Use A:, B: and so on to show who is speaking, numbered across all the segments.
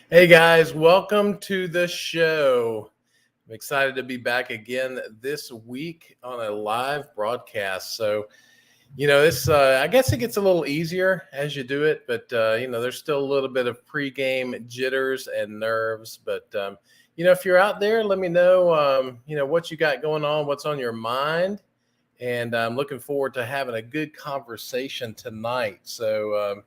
A: Hey guys, welcome to the show. I'm excited to be back again this week on a live broadcast. This I guess it gets a little easier as you do it, but there's still a little bit of pregame jitters and nerves. But if you're out there, let me know, what you got going on, what's on your mind, and I'm looking forward to having a good conversation tonight. So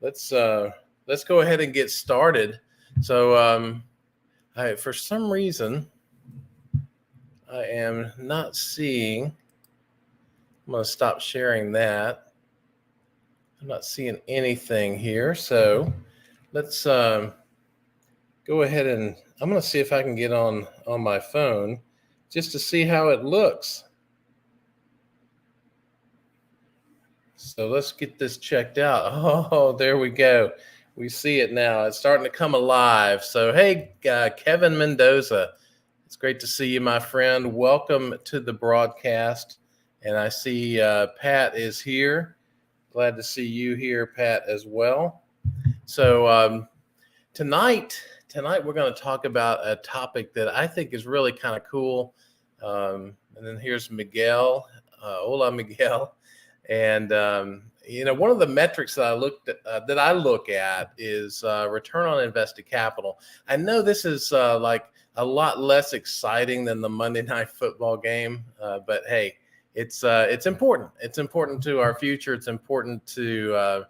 A: let's go ahead and get started. For some reason, I am not seeing. I'm going to stop sharing that. I'm not seeing anything here. So let's go ahead and I'm going to see if I can get on my phone just to see how it looks. So let's get this checked out. Oh, there we go. We see it now. It's starting to come alive. So, hey, Kevin Mendoza, it's great to see you, my friend. Welcome to the broadcast. And I see Pat is here. Glad to see you here, Pat, as well. So tonight we're going to talk about a topic that I think is really kind of cool. And then here's Miguel. Hola, Miguel. And one of the metrics that I look at is return on invested capital. I know this is like a lot less exciting than the Monday Night Football game, but hey, it's important. It's important to our future. It's important to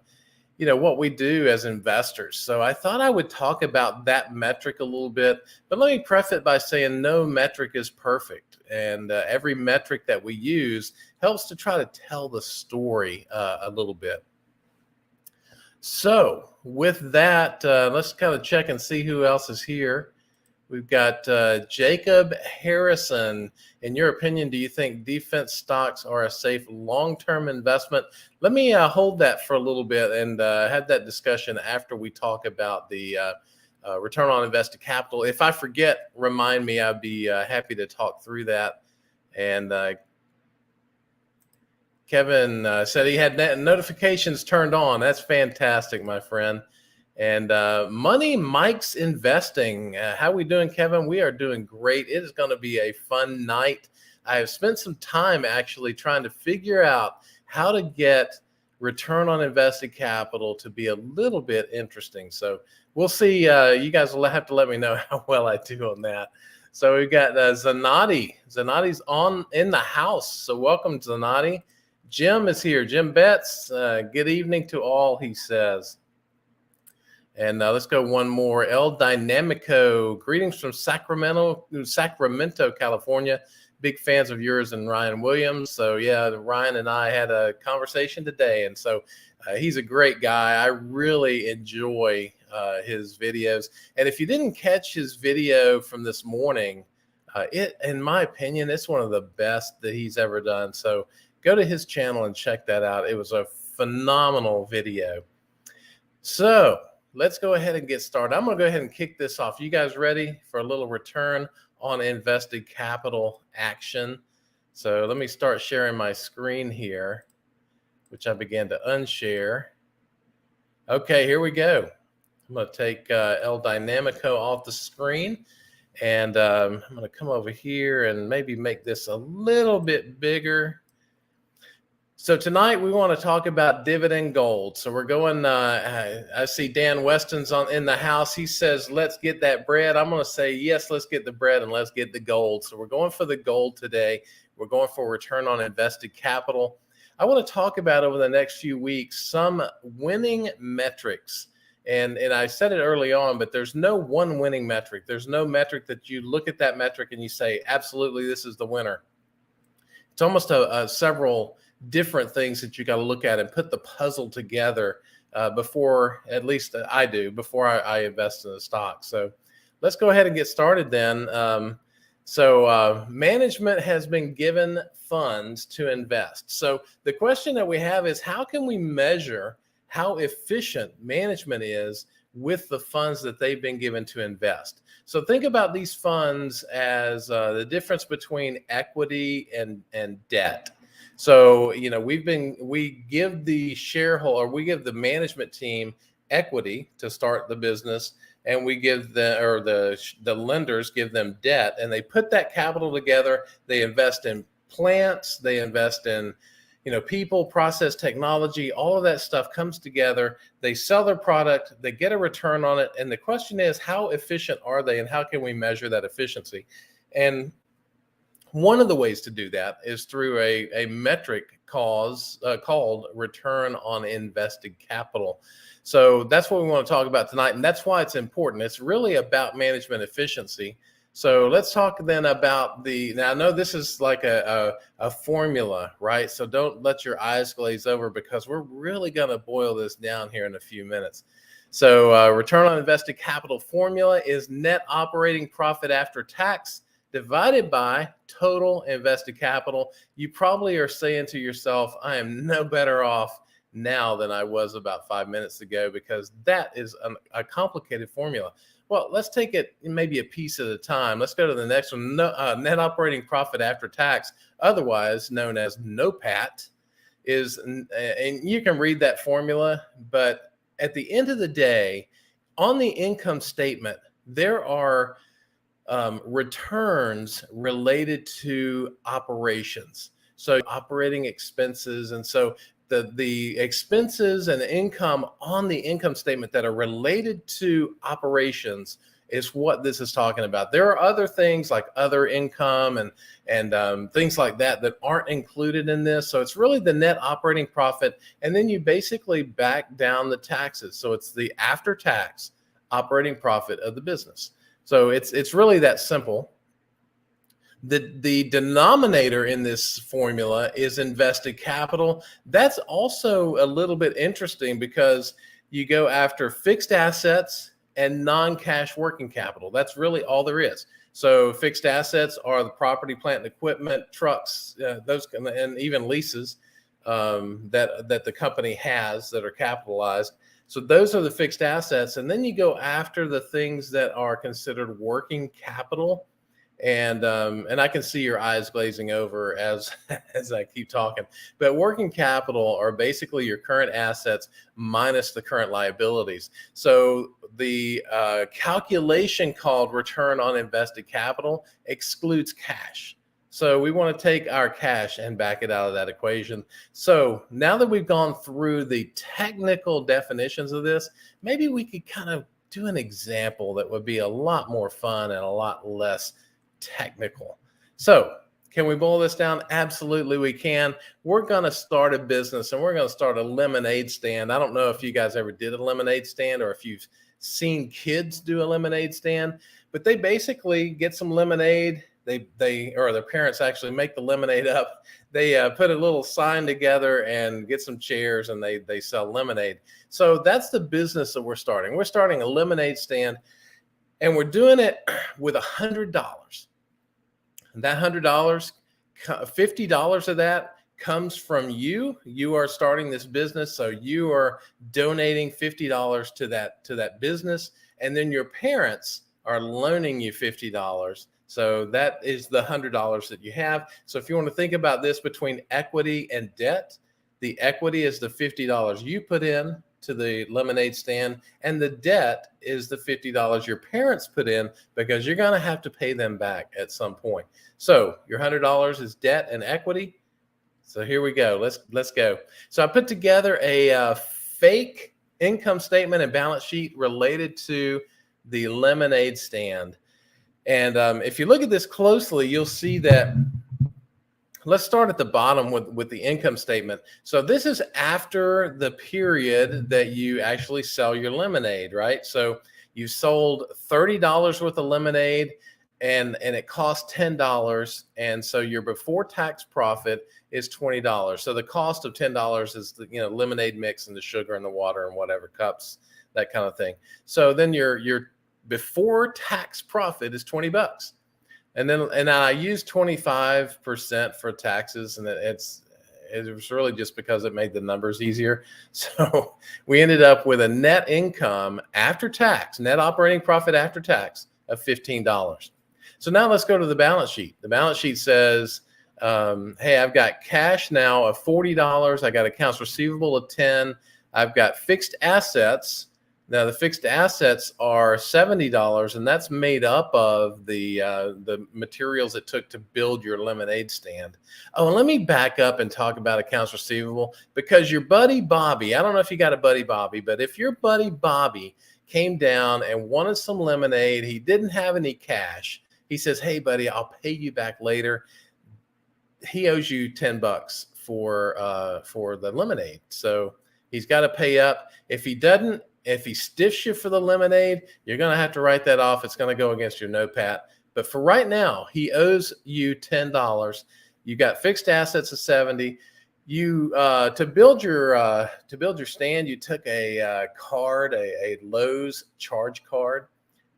A: what we do as investors. So I thought I would talk about that metric a little bit, but let me preface it by saying no metric is perfect. And every metric that we use helps to try to tell the story a little bit. So with that, let's kind of check and see who else is here. We've got Jacob Harrison. In your opinion, do you think defense stocks are a safe long-term investment? Let me hold that for a little bit and have that discussion after we talk about the return on invested capital. If I forget, remind me. I'd be happy to talk through that. And Kevin said he had notifications turned on. That's fantastic, my friend. And Money Mike's Investing. How we doing, Kevin? We are doing great. It is going to be a fun night. I have spent some time actually trying to figure out how to get return on invested capital to be a little bit interesting. So we'll see. You guys will have to let me know how well I do on that. So we've got Zanati. Zanati's in the house. So welcome, Zanati. Jim is here. Jim Betts. Good evening to all, he says. And let's go one more. El Dynamico. Greetings from Sacramento, California. Big fans of yours and Ryan Williams. So yeah, Ryan and I had a conversation today, and so he's a great guy. I really enjoy his videos. And if you didn't catch his video from this morning, in my opinion, it's one of the best that he's ever done. So go to his channel and check that out. It was a phenomenal video. So let's go ahead and get started. I'm going to go ahead and kick this off. You guys ready for a little return on invested capital action? So let me start sharing my screen here, which I began to unshare. Okay, here we go. I'm going to take El Dynamico off the screen, and I'm going to come over here and maybe make this a little bit bigger. So tonight we want to talk about dividend gold. So we're going, I see Dan Weston's in the house. He says, let's get that bread. I'm going to say, yes, let's get the bread and let's get the gold. So we're going for the gold today. We're going for return on invested capital. I want to talk about over the next few weeks some winning metrics. And I said it early on, but there's no one winning metric. There's no metric that you look at that metric and you say, absolutely, this is the winner. It's almost several different things that you got to look at and put the puzzle together before, at least I do, before I invest in the stock. So let's go ahead and get started then. Management has been given funds to invest. So the question that we have is, how can we measure how efficient management is with the funds that they've been given to invest? So think about these funds as the difference between equity and debt. So, we give the shareholder, we give the management team equity to start the business, and we give the lenders give them debt, and they put that capital together. They invest in plants, they invest in people, process, technology, all of that stuff comes together. They sell their product, they get a return on it. And the question is, how efficient are they, and how can we measure that efficiency? And one of the ways to do that is through a metric called return on invested capital. So that's what we want to talk about tonight. And that's why it's important. It's really about management efficiency. So let's talk then about now I know this is like a formula, right? So don't let your eyes glaze over, because we're really going to boil this down here in a few minutes. So return on invested capital formula is net operating profit after tax divided by total invested capital. You probably are saying to yourself, I am no better off now than I was about 5 minutes ago, because that is a complicated formula. Well, let's take it maybe a piece at a time. Let's go to the next one. Net operating profit after tax, otherwise known as NOPAT, and you can read that formula, but at the end of the day, on the income statement, there are returns related to operations. So operating expenses. And so the expenses and income on the income statement that are related to operations is what this is talking about. There are other things like other income and things like that aren't included in this. So it's really the net operating profit. And then you basically back down the taxes. So it's the after-tax operating profit of the business. So it's really that simple. The denominator in this formula is invested capital. That's also a little bit interesting, because you go after fixed assets and non-cash working capital. That's really all there is. So fixed assets are the property, plant, and equipment, trucks, those, and even leases that the company has that are capitalized. So those are the fixed assets. And then you go after the things that are considered working capital. And I can see your eyes glazing over as I keep talking. But working capital are basically your current assets minus the current liabilities. So the calculation called return on invested capital excludes cash. So we want to take our cash and back it out of that equation. So now that we've gone through the technical definitions of this, maybe we could kind of do an example that would be a lot more fun and a lot less technical. So can we boil this down? Absolutely we can. We're going to start a business, and we're going to start a lemonade stand. I don't know if you guys ever did a lemonade stand or if you've seen kids do a lemonade stand, but they basically get some lemonade. They or their parents actually make the lemonade up. They put a little sign together and get some chairs, and they sell lemonade. So that's the business that we're starting. We're starting a lemonade stand, and we're doing it with $100. And that $100, $50 of that comes from you. You are starting this business, so you are donating $50 to that business, and then your parents are loaning you $50. So that is the $100 that you have. So if you want to think about this between equity and debt, the equity is the $50 you put in to the lemonade stand, and the debt is the $50 your parents put in, because you're going to have to pay them back at some point. So your $100 is debt and equity. So here we go. Let's go. So I put together a fake income statement and balance sheet related to the lemonade stand. And if you look at this closely, you'll see that. Let's start at the bottom with the income statement. So this is after the period that you actually sell your lemonade, right? So you sold $30 worth of lemonade, and it cost $10. And so your before tax profit is $20. So the cost of $10 is the lemonade mix and the sugar and the water and whatever cups, that kind of thing. So then your before tax profit is $20. And I use 25% for taxes, and it was really just because it made the numbers easier. So we ended up with a net income after tax, net operating profit after tax of $15. So now let's go to the balance sheet. The balance sheet says, hey, I've got cash now of $40. I got accounts receivable of $10. I've got fixed assets Now the fixed assets are $70, and that's made up of the materials it took to build your lemonade stand. Oh, and let me back up and talk about accounts receivable, because your buddy Bobby, I don't know if you got a buddy Bobby, but if your buddy Bobby came down and wanted some lemonade, he didn't have any cash. He says, "Hey, buddy, I'll pay you back later." He owes you $10 for the lemonade, so he's got to pay up. If he doesn't, if he stiffs you for the lemonade, you're going to have to write that off. It's going to go against your NOPAT. But for right now, he owes you $10. You got fixed assets of 70. You to build your stand, you took a card, a Lowe's charge card,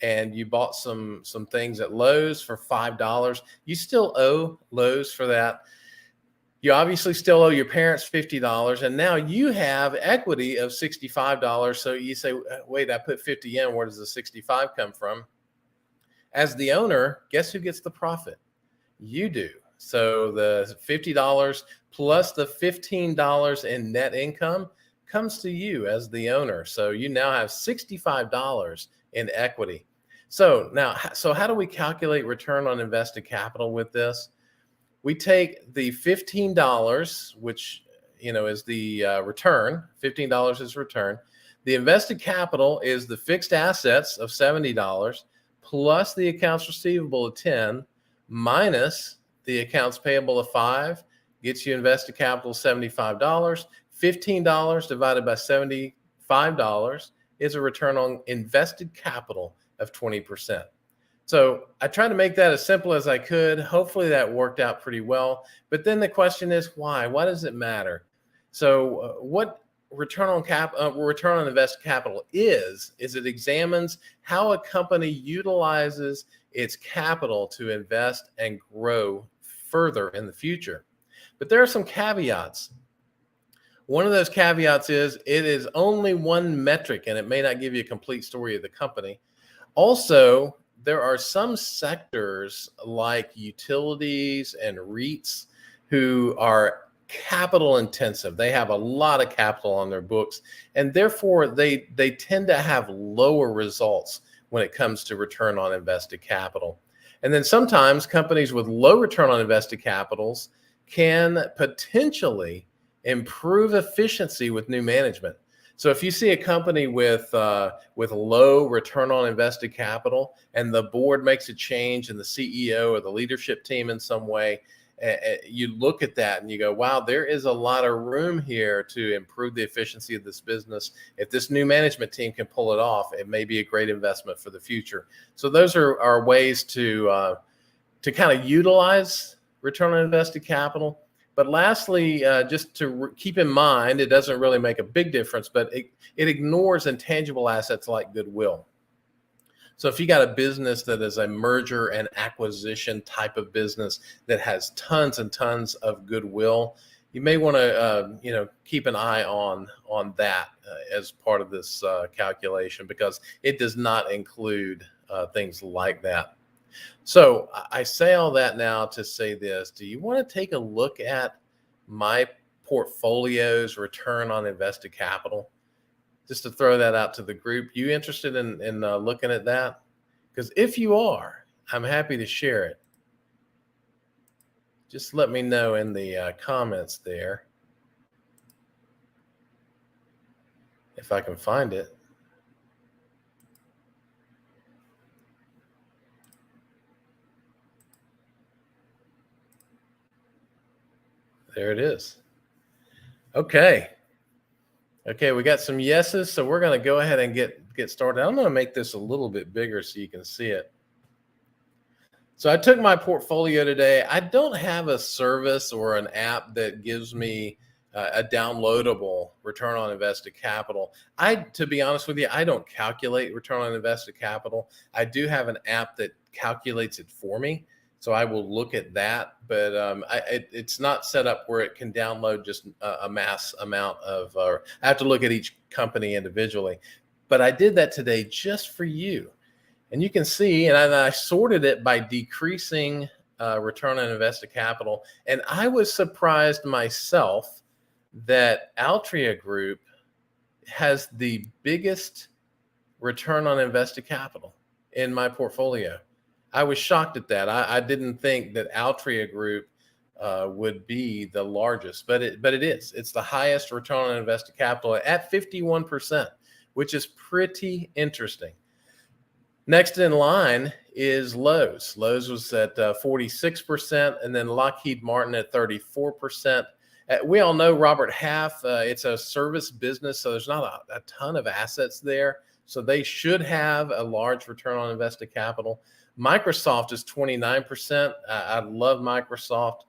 A: and you bought some things at Lowe's for $5. You still owe Lowe's for that. You obviously still owe your parents $50, and now you have equity of $65. So you say, wait, I put 50 in. Where does the 65 come from? As the owner, guess who gets the profit? You do. So the $50 plus the $15 in net income comes to you as the owner. So you now have $65 in equity. So now, so how do we calculate return on invested capital with this? We take the $15, which is the return. $15 is return. The invested capital is the fixed assets of $70 plus the accounts receivable of 10 minus the accounts payable of 5 gets you invested capital $75. $15 divided by $75 is a return on invested capital of 20%. So I tried to make that as simple as I could. Hopefully that worked out pretty well. But then the question is, why? Why does it matter? So what return on invested capital is it examines how a company utilizes its capital to invest and grow further in the future. But there are some caveats. One of those caveats is it is only one metric, and it may not give you a complete story of the company. Also, there are some sectors like utilities and REITs who are capital intensive. They have a lot of capital on their books, and therefore they tend to have lower results when it comes to return on invested capital. And then sometimes companies with low return on invested capitals can potentially improve efficiency with new management. So if you see a company with low return on invested capital and the board makes a change in the CEO or the leadership team in some way, you look at that and you go, wow, there is a lot of room here to improve the efficiency of this business. If this new management team can pull it off, it may be a great investment for the future. So those are ways to kind of utilize return on invested capital. But lastly, just to keep in mind, it doesn't really make a big difference, but it ignores intangible assets like goodwill. So if you got a business that is a merger and acquisition type of business that has tons and tons of goodwill, you may want to keep an eye on that as part of this calculation, because it does not include things like that. So I say all that now to say this. Do you want to take a look at my portfolio's return on invested capital? Just to throw that out to the group. You interested in looking at that? Because if you are, I'm happy to share it. Just let me know in the comments there if I can find it. There it is. Okay, we got some yeses, so we're going to go ahead and get started. I'm going to make this a little bit bigger so you can see it. So I took my portfolio today. I don't have a service or an app that gives me a downloadable return on invested capital. To be honest with you, I don't calculate return on invested capital. I do have an app that calculates it for me, so I will look at that, but it's not set up where it can download just a mass amount of, I have to look at each company individually. But I did that today just for you. And you can see, and I sorted it by decreasing return on invested capital. And I was surprised myself that Altria Group has the biggest return on invested capital in my portfolio. I was shocked at that. I didn't think that Altria Group would be the largest, but it is. It's the highest return on invested capital at 51%, which is pretty interesting. Next in line is Lowe's. Lowe's was at 46%, and then Lockheed Martin at 34%. We all know Robert Half. It's a service business, so there's not a ton of assets there. So they should have a large return on invested capital. Microsoft is 29%. I love Microsoft.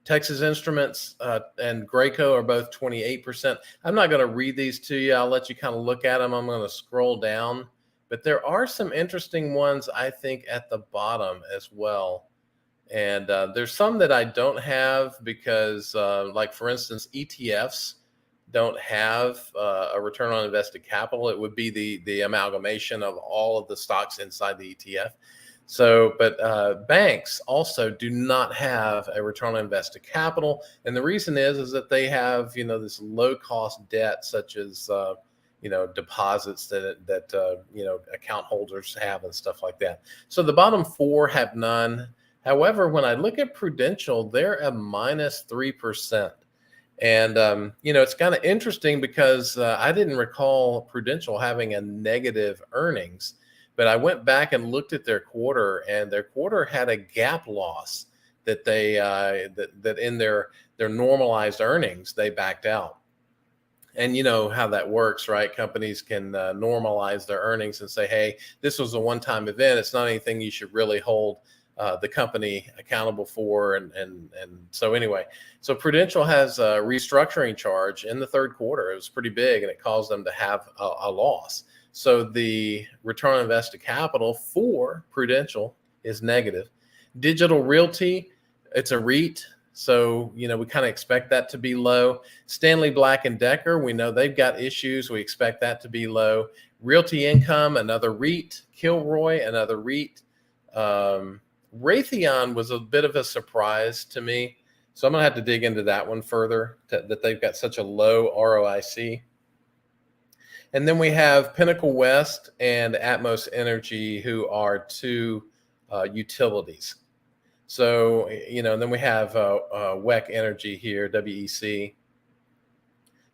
A: Texas Instruments and Graco are both 28%. I'm not going to read these to you. I'll let you kind of look at them. I'm going to scroll down. But there are some interesting ones, I think, at the bottom as well. And there's some that I don't have because, like, for instance, ETFs don't have a return on invested capital. It would be the amalgamation of all of the stocks inside the ETF. So, but banks also do not have a return on invested capital. And the reason is that they have, this low cost debt, such as, deposits that account holders have and stuff like that. So the bottom four have none. However, when I look at Prudential, they're a -3%. And, it's kind of interesting because I didn't recall Prudential having a negative earnings, but I went back and looked at their quarter, and their quarter had a gap loss that they that in their normalized earnings, they backed out. And you know how that works, right? Companies can normalize their earnings and say, hey, this was a one-time event. It's not anything you should really hold the company accountable for. And so anyway, so Prudential has a restructuring charge in the third quarter. It was pretty big, and it caused them to have a loss. So the return on invested capital for Prudential is negative. Digital Realty, it's a REIT. So, we kind of expect that to be low. Stanley Black & Decker, we know they've got issues. We expect that to be low. Realty Income, another REIT. Kilroy, another REIT. Raytheon was a bit of a surprise to me. So I'm going to have to dig into that one further, that they've got such a low ROIC. And then we have Pinnacle West and Atmos Energy, who are two utilities. So, and then we have WEC Energy here, WEC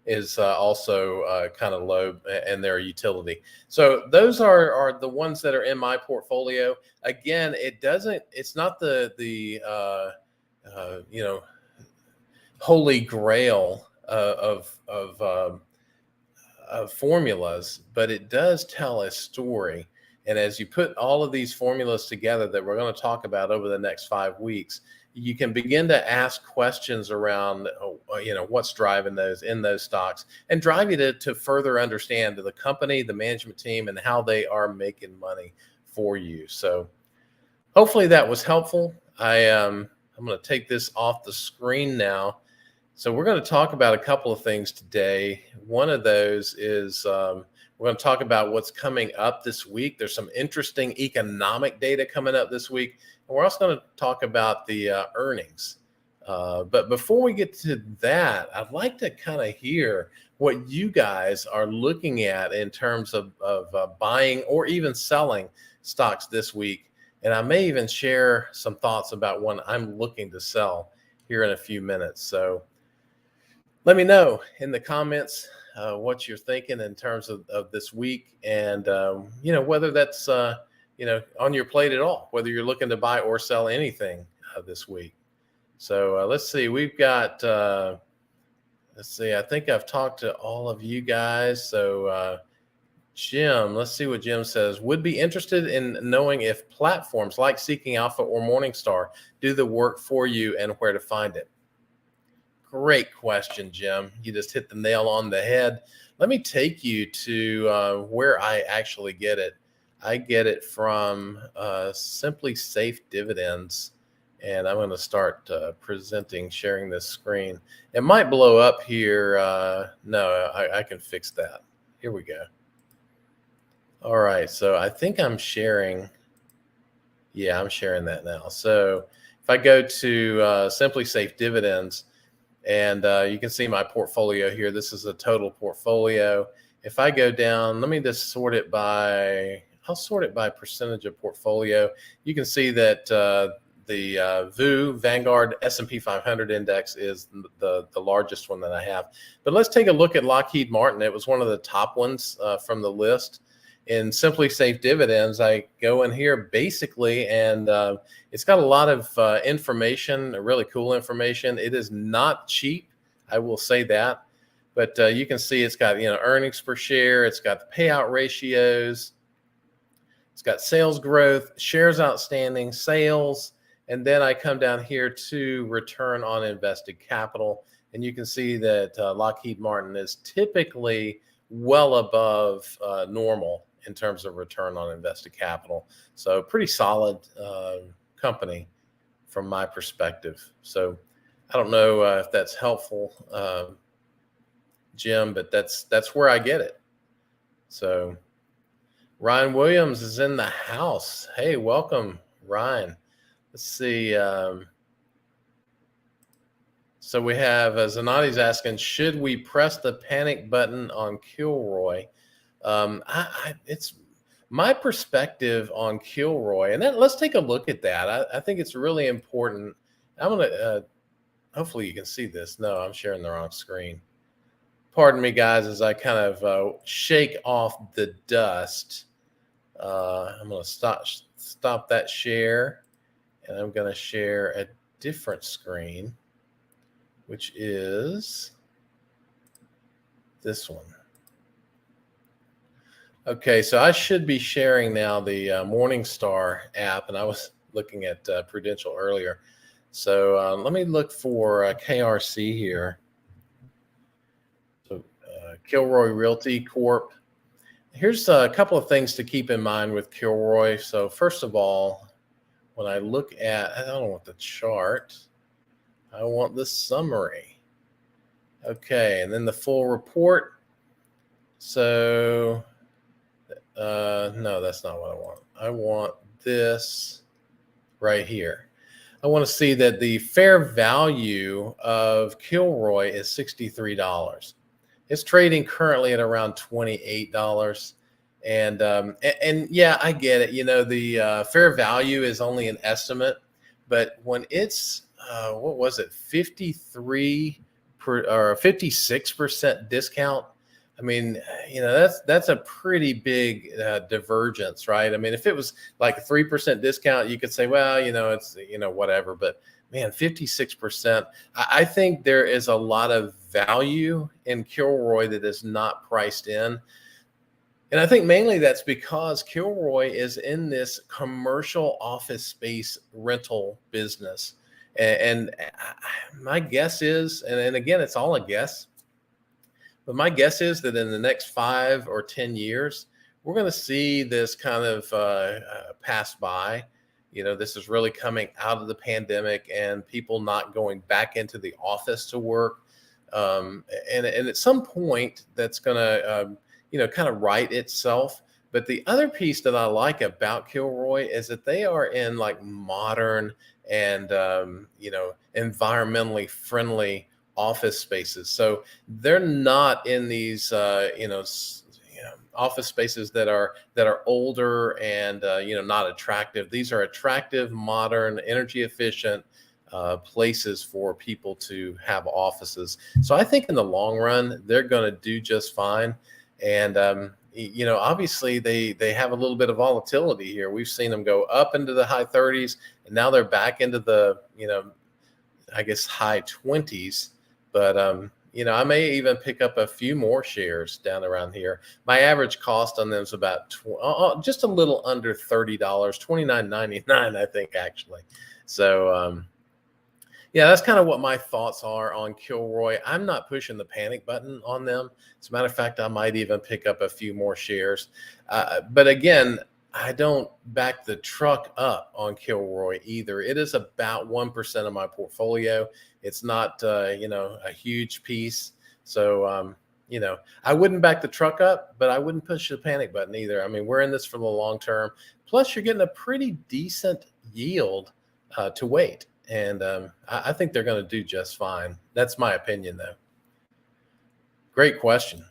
A: is also kind of low, and they're a utility. So those are the ones that are in my portfolio. Again, it's not the holy grail of formulas, but it does tell a story. And as you put all of these formulas together that we're going to talk about over the next 5 weeks, you can begin to ask questions around, what's driving those in those stocks, and drive you to further understand the company, the management team, and how they are making money for you. So hopefully that was helpful. I'm going to take this off the screen now. So we're going to talk about a couple of things today. One of those is we're going to talk about what's coming up this week. There's some interesting economic data coming up this week. And we're also going to talk about the earnings. But before we get to that, I'd like to kind of hear what you guys are looking at in terms of buying or even selling stocks this week. And I may even share some thoughts about one I'm looking to sell here in a few minutes. So let me know in the comments what you're thinking in terms of this week, and whether that's on your plate at all, whether you're looking to buy or sell anything this week. So let's see, we've got I think I've talked to all of you guys. So Jim, let's see what Jim says. Would be interested in knowing if platforms like Seeking Alpha or Morningstar do the work for you and where to find it. Great question, Jim. You just hit the nail on the head. Let me take you to where I actually get it. I get it from Simply Safe Dividends, and I'm going to start sharing this screen. It might blow up here. No, I can fix that. Here we go. All right, so I think I'm sharing. Yeah, I'm sharing that now. So if I go to Simply Safe Dividends, and you can see my portfolio here. This is a total portfolio. if I go down, let me just sort it by, I'll sort it by percentage of portfolio. You can see that the VU Vanguard S&P 500 index is the largest one that I have. But let's take a look at Lockheed Martin. It was one of the top ones from the list. In Simply Safe Dividends, I go in here basically, and it's got a lot of information, really cool information. It is not cheap, I will say that. But you can see it's got, earnings per share. It's got the payout ratios. It's got sales growth, shares outstanding, sales. And then I come down here to return on invested capital. And you can see that Lockheed Martin is typically well above normal in terms of return on invested capital. So pretty solid company from my perspective. So I don't know if that's helpful, Jim, but that's where I get it. So Ryan Williams is in the house. Hey, welcome, Ryan. Let's see. So we have Zanati's asking, should we press the panic button on Kilroy? It's my perspective on Kilroy, and then let's take a look at that. I think it's really important. I'm gonna hopefully you can see this. No, I'm sharing the wrong screen. Pardon me, guys, as I kind of shake off the dust. I'm going to stop that share, and I'm going to share a different screen, which is this one. Okay, so I should be sharing now the Morningstar app, and I was looking at Prudential earlier. So let me look for KRC here. So Kilroy Realty Corp. Here's a couple of things to keep in mind with Kilroy. So first of all, when I look at, I don't want the chart, I want the summary. Okay, and then the full report. So no, that's not what I want. I want this right here. I want to see that the fair value of Kilroy is $63. It's trading currently at around $28. And yeah, I get it. The fair value is only an estimate, but when it's, what was it? 56% discount. I mean, that's a pretty big divergence, right? I mean, if it was like a 3% discount, you could say, well, it's, whatever, but man, 56%. I think there is a lot of value in Kilroy that is not priced in. And I think mainly that's because Kilroy is in this commercial office space rental business. And my guess is, and again, it's all a guess, but my guess is that in the next 5 or 10 years, we're going to see this kind of pass by. This is really coming out of the pandemic and people not going back into the office to work. And at some point, that's going to, kind of right itself. But the other piece that I like about Kilroy is that they are in like modern and, environmentally friendly office spaces. So they're not in these, office spaces that are older and not attractive. These are attractive, modern, energy efficient places for people to have offices. So I think in the long run they're going to do just fine. And obviously they have a little bit of volatility here. We've seen them go up into the high 30s, and now they're back into the I guess high 20s. But I may even pick up a few more shares down around here. My average cost on them is about just a little under $30, $29.99, I think, actually. So, yeah, that's kind of what my thoughts are on Kilroy. I'm not pushing the panic button on them. As a matter of fact, I might even pick up a few more shares. But again, I don't back the truck up on Kilroy either. It is about 1% of my portfolio. It's not, a huge piece. So, I wouldn't back the truck up, but I wouldn't push the panic button either. I mean, we're in this for the long term. Plus, you're getting a pretty decent yield to wait. And I think they're going to do just fine. That's my opinion, though. Great question.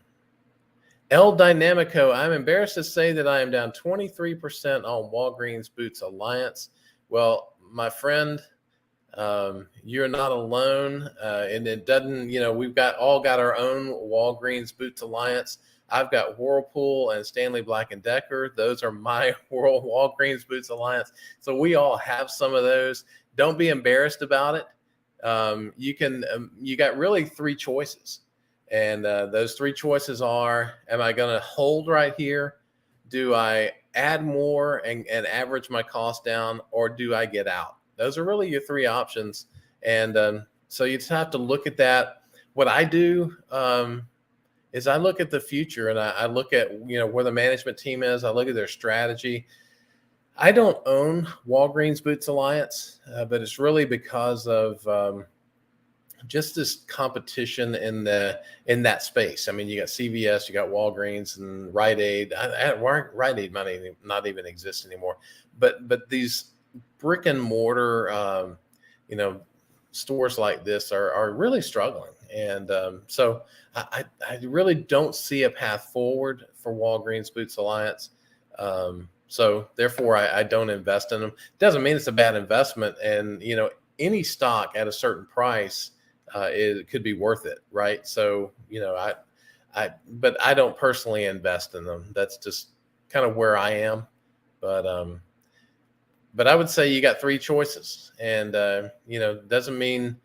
A: El Dynamico, I'm embarrassed to say that I am down 23% on Walgreens Boots Alliance. Well, my friend, you're not alone. And it doesn't, we've all got our own Walgreens Boots Alliance. I've got Whirlpool and Stanley Black & Decker. Those are my Walgreens Boots Alliance. So we all have some of those. Don't be embarrassed about it. You got really three choices. And those three choices are, am I going to hold right here? Do I add more and average my cost down, or do I get out? Those are really your three options. And so you just have to look at that. What I do is I look at the future, and I look at, where the management team is. I look at their strategy. I don't own Walgreens Boots Alliance, but it's really because of just this competition in that space. I mean, you got CVS, you got Walgreens, and Rite Aid. Rite Aid might not even exist anymore. But these brick and mortar, stores like this are really struggling. And so I really don't see a path forward for Walgreens Boots Alliance. So therefore, I don't invest in them. Doesn't mean it's a bad investment. And, any stock at a certain price, it could be worth it, right? So, but I don't personally invest in them. That's just kind of where I am. But I would say you got three choices, and doesn't mean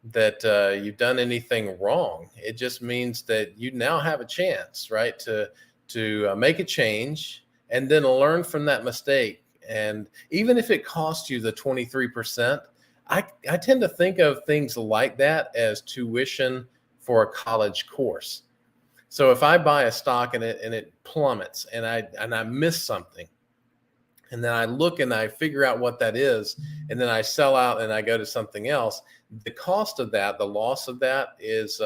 A: that you've done anything wrong. It just means that you now have a chance, right, to make a change and then learn from that mistake. And even if it costs you the 23%. I tend to think of things like that as tuition for a college course. So if I buy a stock and it plummets and I miss something, and then I look and I figure out what that is, and then I sell out and I go to something else, the cost of that, the loss of that is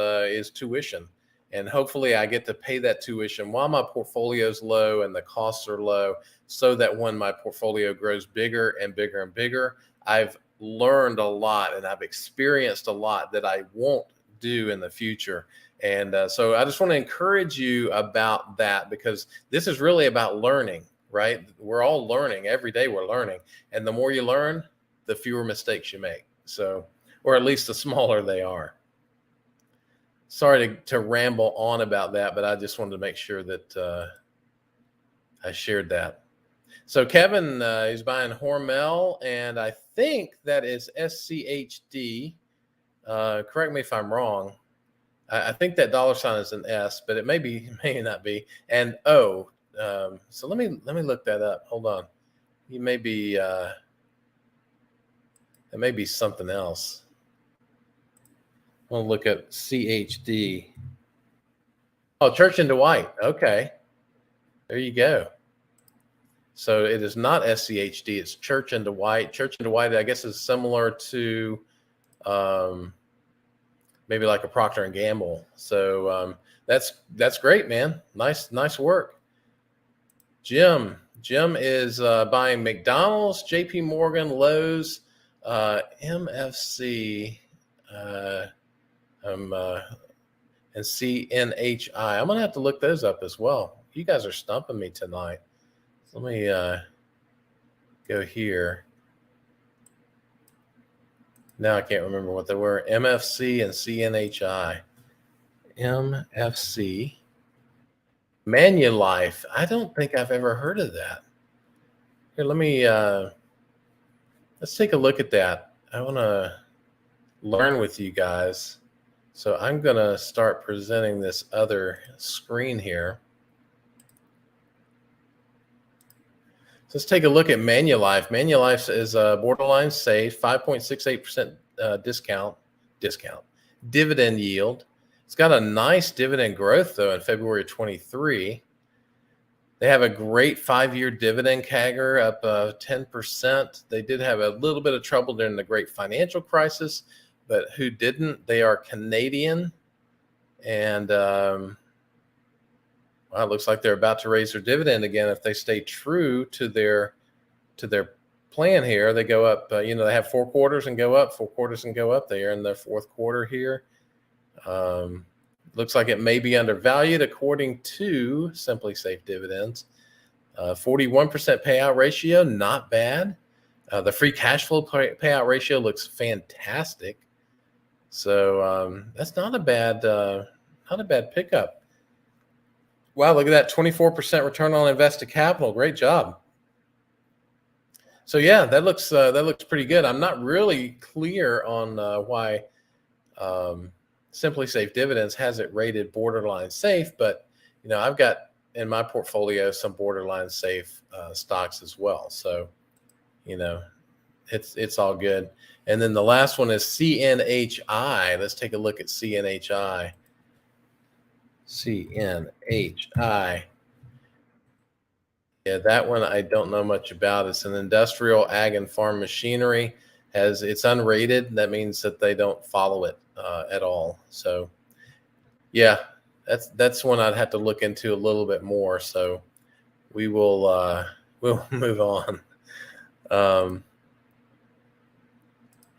A: tuition. And hopefully I get to pay that tuition while my portfolio is low and the costs are low, so that when my portfolio grows bigger and bigger and bigger, I've learned a lot and I've experienced a lot that I won't do in the future. And so I just want to encourage you about that, because this is really about learning, right? We're all learning every day. We're learning. And the more you learn, the fewer mistakes you make. So, or at least the smaller they are. Sorry to ramble on about that, but I just wanted to make sure that I shared that. So Kevin is buying Hormel, and I think that is SCHD. Correct me if I'm wrong. I think that dollar sign is an S, but it may not be. And O. So let me look that up. Hold on. You may be it may be something else. I'll look at CHD. Oh, Church and Dwight. Okay, there you go. So it is not SCHD, it's Church and Dwight. Church and Dwight, I guess, is similar to maybe like a Procter and Gamble. So that's great, man. Nice work. Jim is buying McDonald's, JP Morgan, Lowe's, MFC, and CNHI. I'm gonna have to look those up as well. You guys are stumping me tonight. Let me go here. Now I can't remember what they were. MFC and CNHI. MFC. Manulife. I don't think I've ever heard of that. Here, let's take a look at that. I want to learn with you guys. So I'm going to start presenting this other screen here. Let's take a look at Manulife. Manulife is borderline safe, 5.68% discount dividend yield. It's got a nice dividend growth though in February 23. They have a great 5-year dividend CAGR up 10%. They did have a little bit of trouble during the great financial crisis, but who didn't? They are Canadian, and well, it looks like they're about to raise their dividend again if they stay true to their plan here. They go up, they have 4 quarters and go up, 4 quarters and go up. They are in their 4th quarter here. Looks like it may be undervalued according to Simply Safe Dividends. 41% payout ratio, not bad. The free cash flow payout ratio looks fantastic. So that's not a bad pickup. Wow, look at that, 24% return on invested capital. Great job. So yeah, that looks pretty good. I'm not really clear on why Simply Safe Dividends has it rated borderline safe, but I've got in my portfolio some borderline safe stocks as well. So it's all good. And then the last one is CNHI. Let's take a look at CNHI. CNHI. Yeah, that one I don't know much about. It's an industrial, ag, and farm machinery. It's unrated. That means that they don't follow it at all. So, yeah, that's one I'd have to look into a little bit more. So, we'll move on.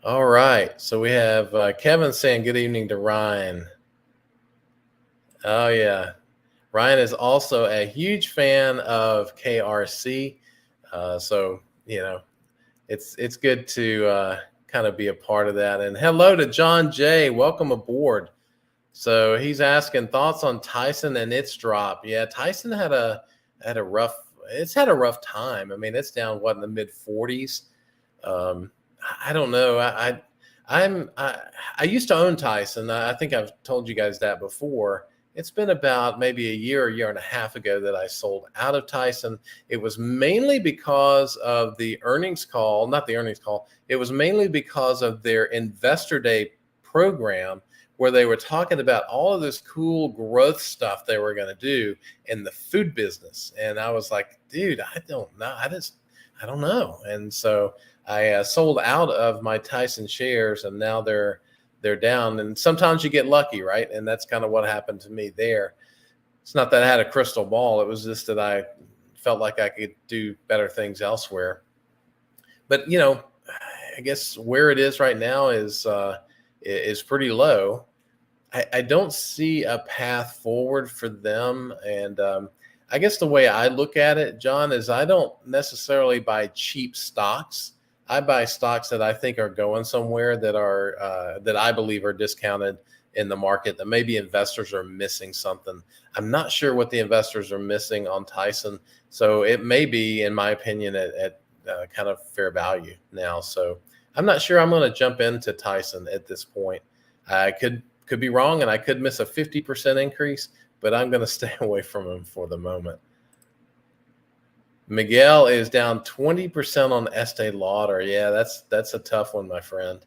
A: All right. So we have Kevin saying good evening to Ryan. Oh yeah. Ryan is also a huge fan of KRC. So, it's good to kind of be a part of that. And hello to John J. Welcome aboard. So he's asking thoughts on Tyson and its drop. Yeah, Tyson had a rough time. I mean, it's down in the mid 40s. I don't know. I used to own Tyson. I think I've told you guys that before. It's been about maybe a year and a half ago that I sold out of Tyson. It was mainly because of the earnings call, not the earnings call. It was mainly because of their Investor Day program where they were talking about all of this cool growth stuff they were going to do in the food business. And I was like, dude, I don't know. I don't know. And so I sold out of my Tyson shares, and now they're down. And sometimes you get lucky, right? And that's kind of what happened to me there. It's not that I had a crystal ball. It was just that I felt like I could do better things elsewhere. But, I guess where it is right now is pretty low. I don't see a path forward for them. And I guess the way I look at it, John, is I don't necessarily buy cheap stocks. I buy stocks that I think are going somewhere that are that I believe are discounted in the market, that maybe investors are missing something. I'm not sure what the investors are missing on Tyson. So it may be, in my opinion, at kind of fair value now. So I'm not sure I'm going to jump into Tyson at this point. I could be wrong, and I could miss a 50% increase, but I'm going to stay away from them for the moment. Miguel is down 20% on Estee Lauder. Yeah, that's a tough one, my friend.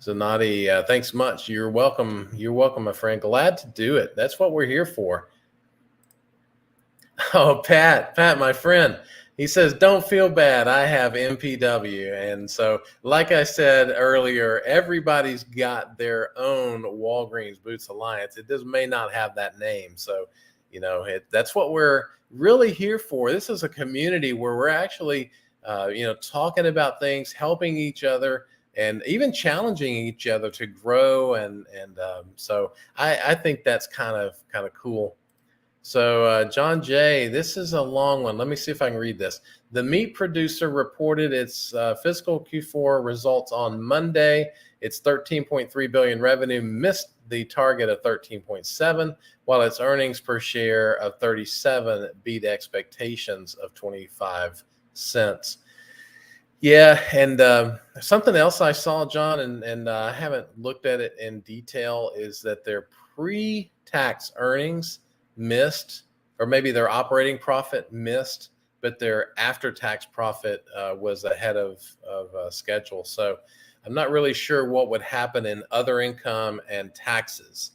A: Zanati, thanks much. You're welcome. You're welcome, my friend. Glad to do it. That's what we're here for. Oh, Pat, my friend. He says, don't feel bad. I have MPW. And so, like I said earlier, everybody's got their own Walgreens Boots Alliance. It just may not have that name. So, that's what we're really here for. This is a community where we're actually, talking about things, helping each other, and even challenging each other to grow. And so I think that's kind of cool. So John Jay, this is a long one. Let me see if I can read this. The meat producer reported its fiscal Q4 results on Monday. Its 13.3 billion revenue missed the target of 13.7, while its earnings per share of 37 beat expectations of 25 cents. Yeah, and something else I saw, John, and I haven't looked at it in detail, is that their pre-tax earnings missed, or maybe their operating profit missed, but their after-tax profit was ahead of schedule. So I'm not really sure what would happen in other income and taxes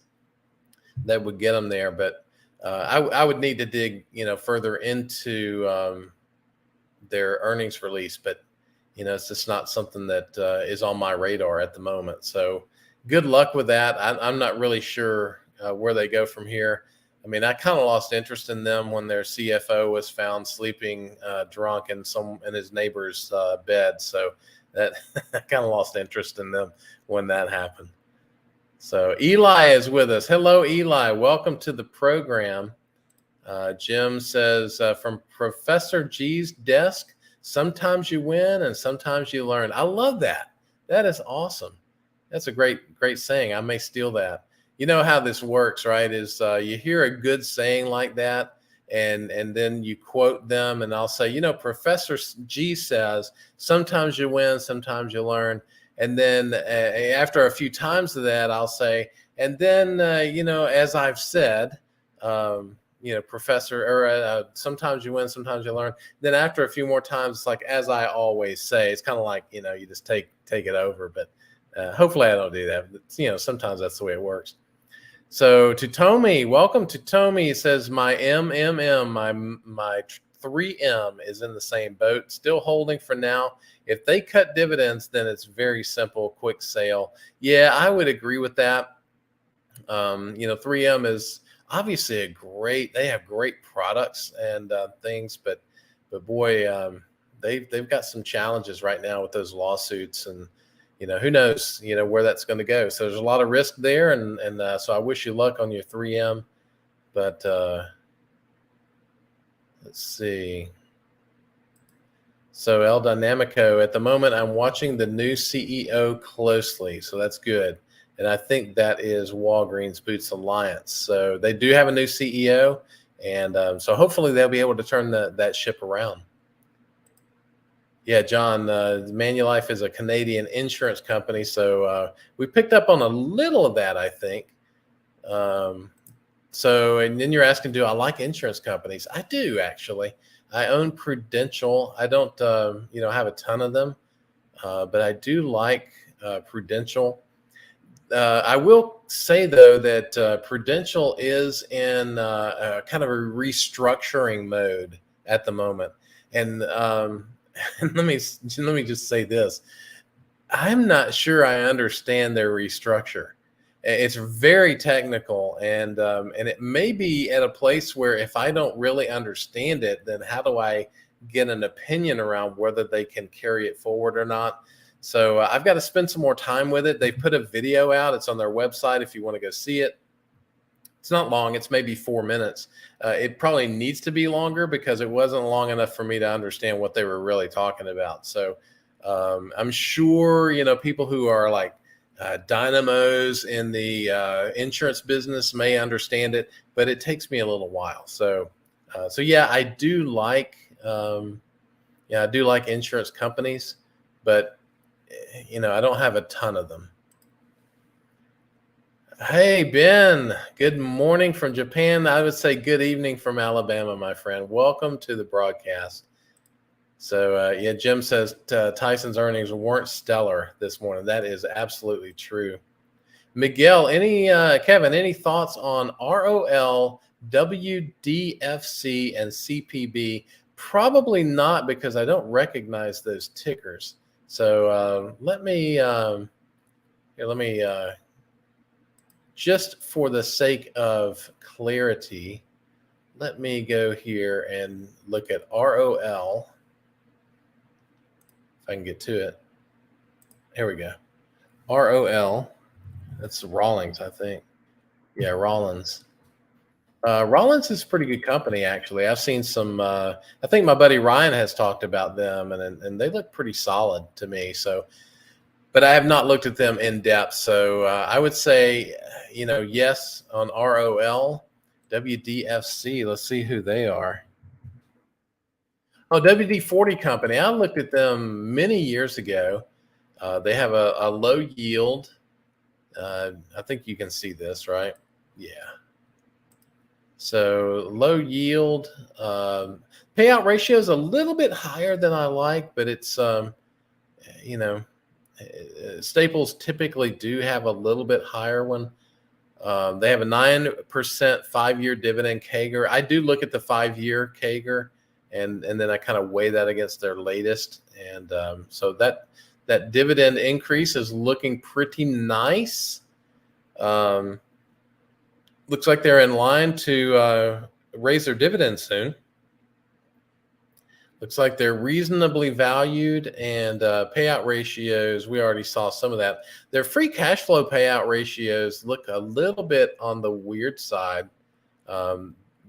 A: that would get them there, but I would need to dig further into their earnings release, but it's just not something that is on my radar at the moment. So good luck with that. I'm not really sure where they go from here. I mean, I kind of lost interest in them when their CFO was found sleeping drunk in his neighbor's bed. So that I kind of lost interest in them when that happened. So Eli is with us. Hello, Eli. Welcome to the program. Jim says, from Professor G's desk, sometimes you win and sometimes you learn. I love that. That is awesome. That's a great saying. I may steal that. You know how this works, right? Is you hear a good saying like that, and then you quote them, and I'll say, Professor G says, sometimes you win, sometimes you learn. And then after a few times of that, I'll say, and then, as I've said, professor, or sometimes you win, sometimes you learn. Then after a few more times, it's like, as I always say. It's kind of like, you just take it over. But hopefully I don't do that. But, sometimes that's the way it works. So to Tommy, welcome to Tommy. He says, my 3M is in the same boat, still holding for now. If they cut dividends, then it's very simple, quick sale. Yeah, I would agree with that. 3M is obviously they have great products and things, but boy, they've got some challenges right now with those lawsuits, and who knows where that's going to go. So there's a lot of risk there, and so I wish you luck on your 3M. But let's see. So El Dynamico, at the moment, I'm watching the new CEO closely, so that's good. And I think that is Walgreens Boots Alliance. So they do have a new CEO, and so hopefully they'll be able to turn that ship around. Yeah, John, Manulife is a Canadian insurance company, so we picked up on a little of that, I think. So, and then you're asking, do I like insurance companies? I do, actually. I own Prudential. I don't, have a ton of them, but I do like Prudential. I will say, though, that Prudential is in kind of a restructuring mode at the moment. And let me just say this. I'm not sure I understand their restructure. It's very technical, and it may be at a place where if I don't really understand it, then how do I get an opinion around whether they can carry it forward or not? So I've got to spend some more time with it. They put a video out. It's on their website if you want to go see it. It's not long. It's maybe 4 minutes. It probably needs to be longer because it wasn't long enough for me to understand what they were really talking about. So I'm sure, people who are like dynamos in the insurance business may understand it, but it takes me a little while. So yeah, I do like insurance companies, but I don't have a ton of them. Hey, Ben, good morning from Japan. I would say good evening from Alabama, my friend. Welcome to the broadcast. So, Jim says Tyson's earnings weren't stellar this morning. That is absolutely true. Miguel, Kevin, any thoughts on ROL, WDFC, and CPB? Probably not, because I don't recognize those tickers. So let me just for the sake of clarity, let me go here and look at ROL. If I can get to it. Here we go. ROL. That's Rollins, I think. Yeah, Rollins. Rollins is a pretty good company, actually. I've seen some. I think my buddy Ryan has talked about them, and they look pretty solid to me. So, but I have not looked at them in depth. So I would say, yes on ROL, WDFC. Let's see who they are. Oh, WD-40 company. I looked at them many years ago. They have a low yield. I think you can see this, right? Yeah. So low yield. Payout ratio is a little bit higher than I like, but it's, Staples typically do have a little bit higher one. They have a 9% 5-year dividend CAGR. I do look at the 5-year CAGR, and then I kind of weigh that against their latest. And so that dividend increase is looking pretty nice. Looks like they're in line to raise their dividend soon. Looks like they're reasonably valued, and payout ratios, we already saw some of that. Their free cash flow payout ratios look a little bit on the weird side.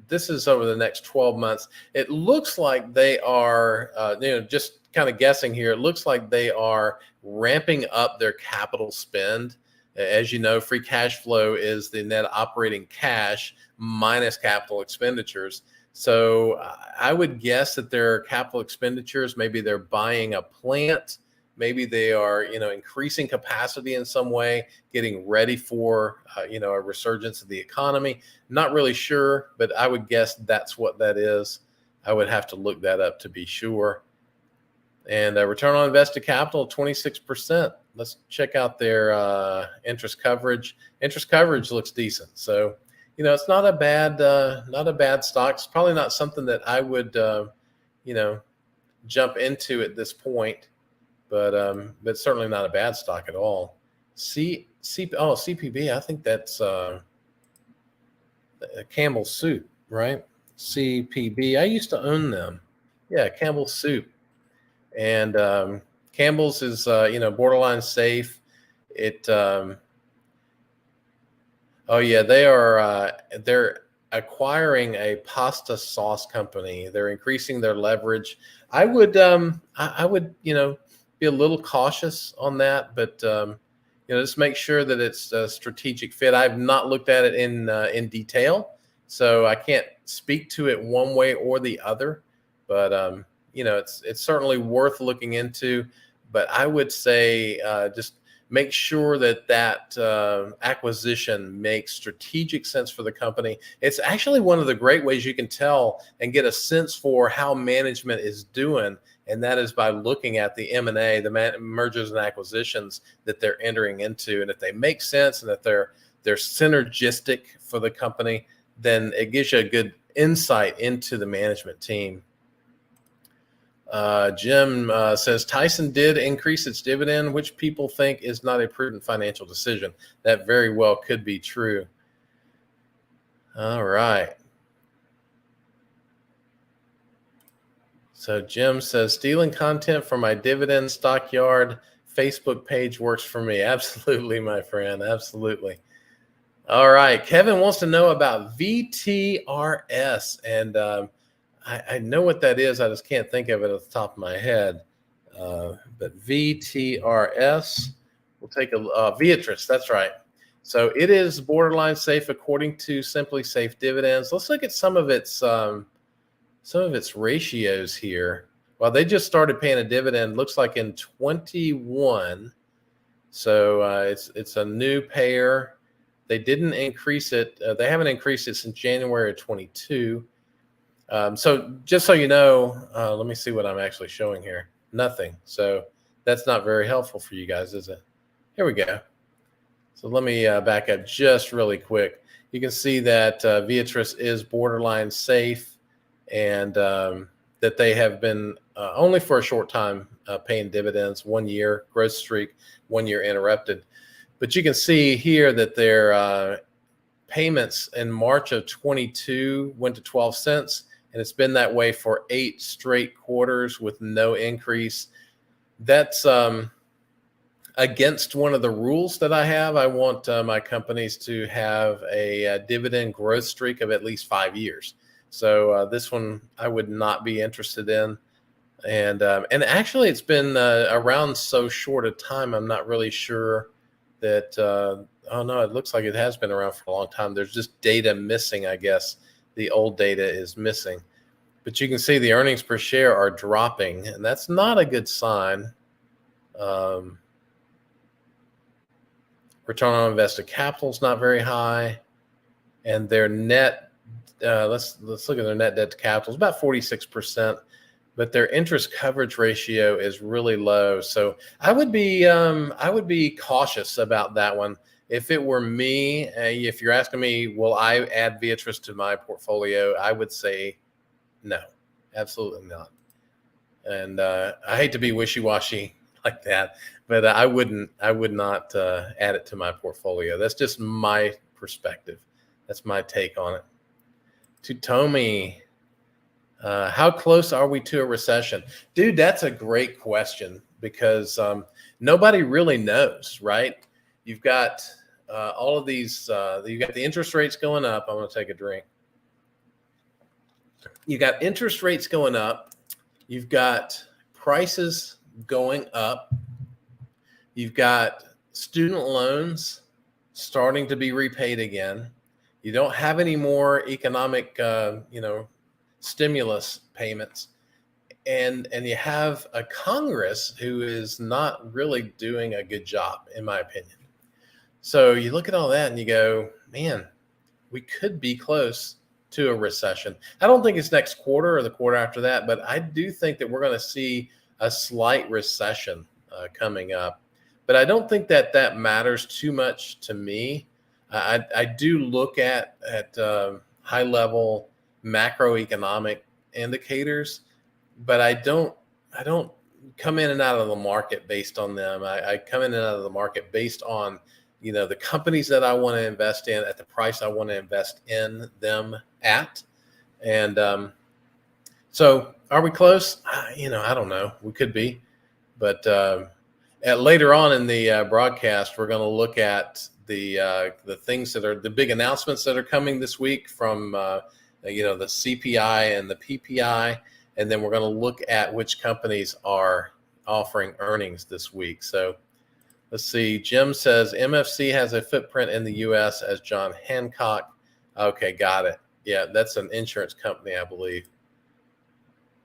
A: This is over the next 12 months. It looks like they are, just kind of guessing here, it looks like they are ramping up their capital spend. As you know, free cash flow is the net operating cash minus capital expenditures. So I would guess that their capital expenditures, maybe they're buying a plant, maybe they are, increasing capacity in some way, getting ready for, a resurgence of the economy. Not really sure, but I would guess that's what that is. I would have to look that up to be sure. And return on invested capital, 26%. Let's check out their interest coverage. Interest coverage looks decent. So, it's not a bad stock. It's probably not something that I would, jump into at this point, but certainly not a bad stock at all. CPB. I think that's Campbell Soup, right? CPB. I used to own them. Yeah, Campbell Soup, and Campbell's is borderline safe. It. Oh yeah, they are. They're acquiring a pasta sauce company. They're increasing their leverage. I would, I would, be a little cautious on that, but just make sure that it's a strategic fit. I've not looked at it in detail, so I can't speak to it one way or the other. But it's certainly worth looking into. But I would say just make sure that acquisition makes strategic sense for the company. It's actually one of the great ways you can tell and get a sense for how management is doing, and that is by looking at the M&A, the mergers and acquisitions that they're entering into. And if they make sense and that they're synergistic for the company, then it gives you a good insight into the management team. Jim says Tyson did increase its dividend, which people think is not a prudent financial decision. That very well could be true. All right. So Jim says stealing content from my dividend stockyard Facebook page works for me. Absolutely, my friend. Absolutely. All right. Kevin wants to know about VTRS, and I know what that is. I just can't think of it at the top of my head. But VTRS, we'll take a VTRS. That's right. So it is borderline safe according to Simply Safe Dividends. Let's look at some of its ratios here. Well, they just started paying a dividend. Looks like in 21. So it's a new payer. They didn't increase it. They haven't increased it since January of 22. So just so you know, let me see what I'm actually showing here. Nothing. So that's not very helpful for you guys, is it? Here we go. So let me back up just really quick. You can see that VTRS is borderline safe, and that they have been only for a short time paying dividends, 1 year growth streak, 1 year interrupted. But you can see here that their payments in March of 22 went to 12 cents. And it's been that way for 8 straight quarters with no increase. That's against one of the rules that I have. I want my companies to have a dividend growth streak of at least 5 years. So this one I would not be interested in. And actually, it's been around so short a time. I'm not really sure that. Oh no, it looks like it has been around for a long time. There's just data missing, I guess. The old data is missing, but you can see the earnings per share are dropping, and that's not a good sign. Return on invested capital is not very high, and their net let's look at their net debt to capital. It's about 46%, but their interest coverage ratio is really low. So I would be cautious about that one. If it were me, if you're asking me, will I add VTRS to my portfolio? I would say no, absolutely not. And I hate to be wishy-washy like that, but I would not add it to my portfolio. That's just my perspective. That's my take on it. To Tomy, How close are we to a recession? Dude, that's a great question because nobody really knows, right? You've got all of these, you've got the interest rates going up. I'm going to take a drink. You got interest rates going up. You've got prices going up. You've got student loans starting to be repaid again. You don't have any more economic, stimulus payments. And you have a Congress who is not really doing a good job, in my opinion. So you look at all that and you go, man, we could be close to a recession. I don't think it's next quarter or the quarter after that, but I do think that we're going to see a slight recession coming up. But I don't think that matters too much to me. I do look at high level macroeconomic indicators, but I don't come in and out of the market based on them. I come in and out of the market based on the companies that I want to invest in at the price I want to invest in them at. And so are we close? I don't know. We could be. But later on in the broadcast, we're going to look at the things that are the big announcements that are coming this week from the CPI and the PPI. And then we're going to look at which companies are offering earnings this week. So let's see. Jim says MFC has a footprint in the U.S. as John Hancock. Okay, got it. Yeah, that's an insurance company, I believe.